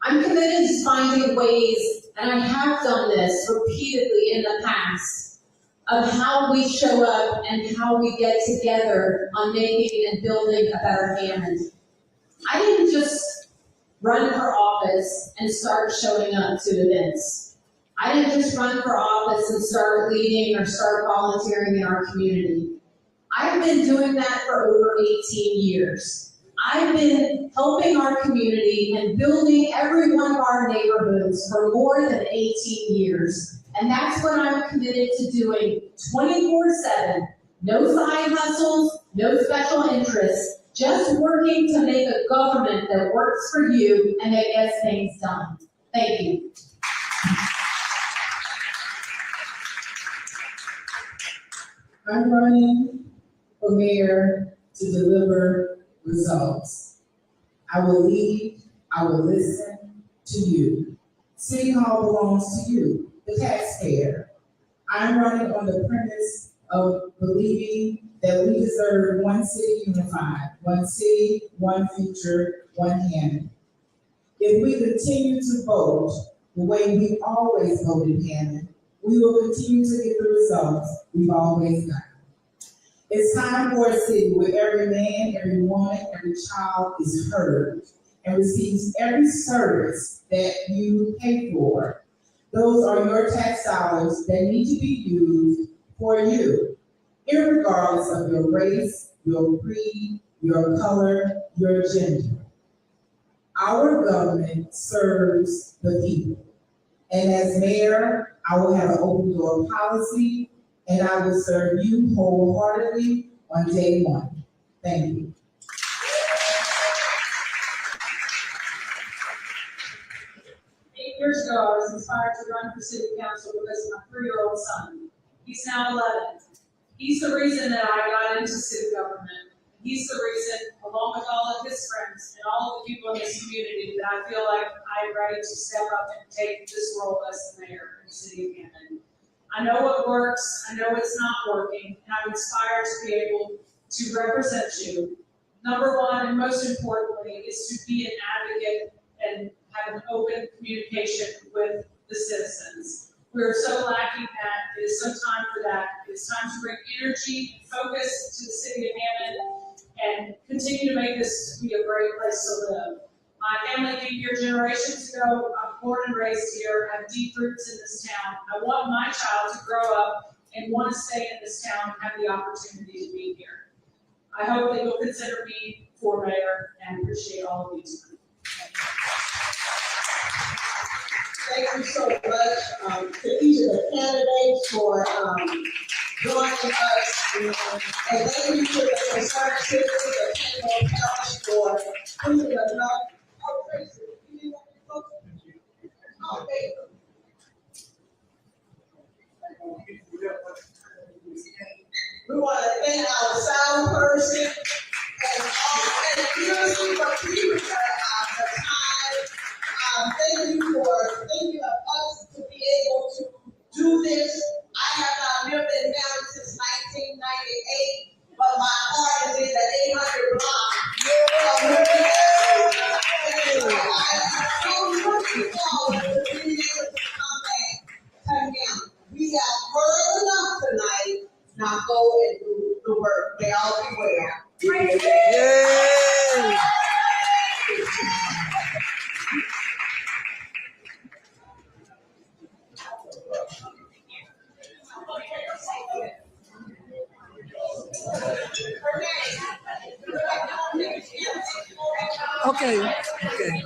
I'm committed to finding ways, and I have done this repeatedly in the past, of how we show up and how we get together on making and building a better Hammond. I didn't just run for office and start showing up to events. I didn't just run for office and start leading or start volunteering in our community. I've been doing that for over 18 years. I've been helping our community and building every one of our neighborhoods for more than 18 years. And that's what I'm committed to doing 24/7. No side hustles, no special interests, just working to make a government that works for you and that gets things done. Thank you. I'm running for mayor to deliver results. I will lead, I will listen to you. City Hall belongs to you, the taxpayer. I'm running on the premise of believing that we deserve one city unified, one city, one future, one Hammond. If we continue to vote the way we always voted Hammond, we will continue to get the results we've always gotten. It's time for a city where every man, every woman, every child is heard and receives every service that you pay for. Those are your tax dollars that need to be used for you, irregardless of your race, your creed, your color, your gender. Our government serves the people. And as mayor, I will have an open door policy, and I will serve you wholeheartedly on day one. Thank you. 8 years ago, I was inspired to run for city council because of my 3-year-old son. He's now 11. He's the reason that I got into city government. He's the reason, along with all of his friends and all of the people in this community, that I feel like I'm ready to step up and take this role as the mayor of the city of Hammond. I know what works, I know what's not working, and I'm inspired to be able to represent you. Number one, and most importantly, is to be an advocate and have an open communication with the citizens. We're so lacking that. It is so time for that. It's time to bring energy and focus to the city of Hammond and continue to make this be a great place to live. My family came here generations ago. I'm born and raised here. I have deep roots in this town. I want my child to grow up and want to stay in this town and have the opportunity to be here. I hope that you'll consider me for mayor and appreciate all of you tonight. thank you so much to each of the candidates for joining us. And thank you to the concerned citizens of Hammond County for putting enough. Oh, Tracy, you didn't want to vote? Okay. We want to thank our sound person and usually for people the time. Thank you for thinking of us to be able to do this. I have not lived in Hammond since 1998. all be well. Yay! Okay. Okay.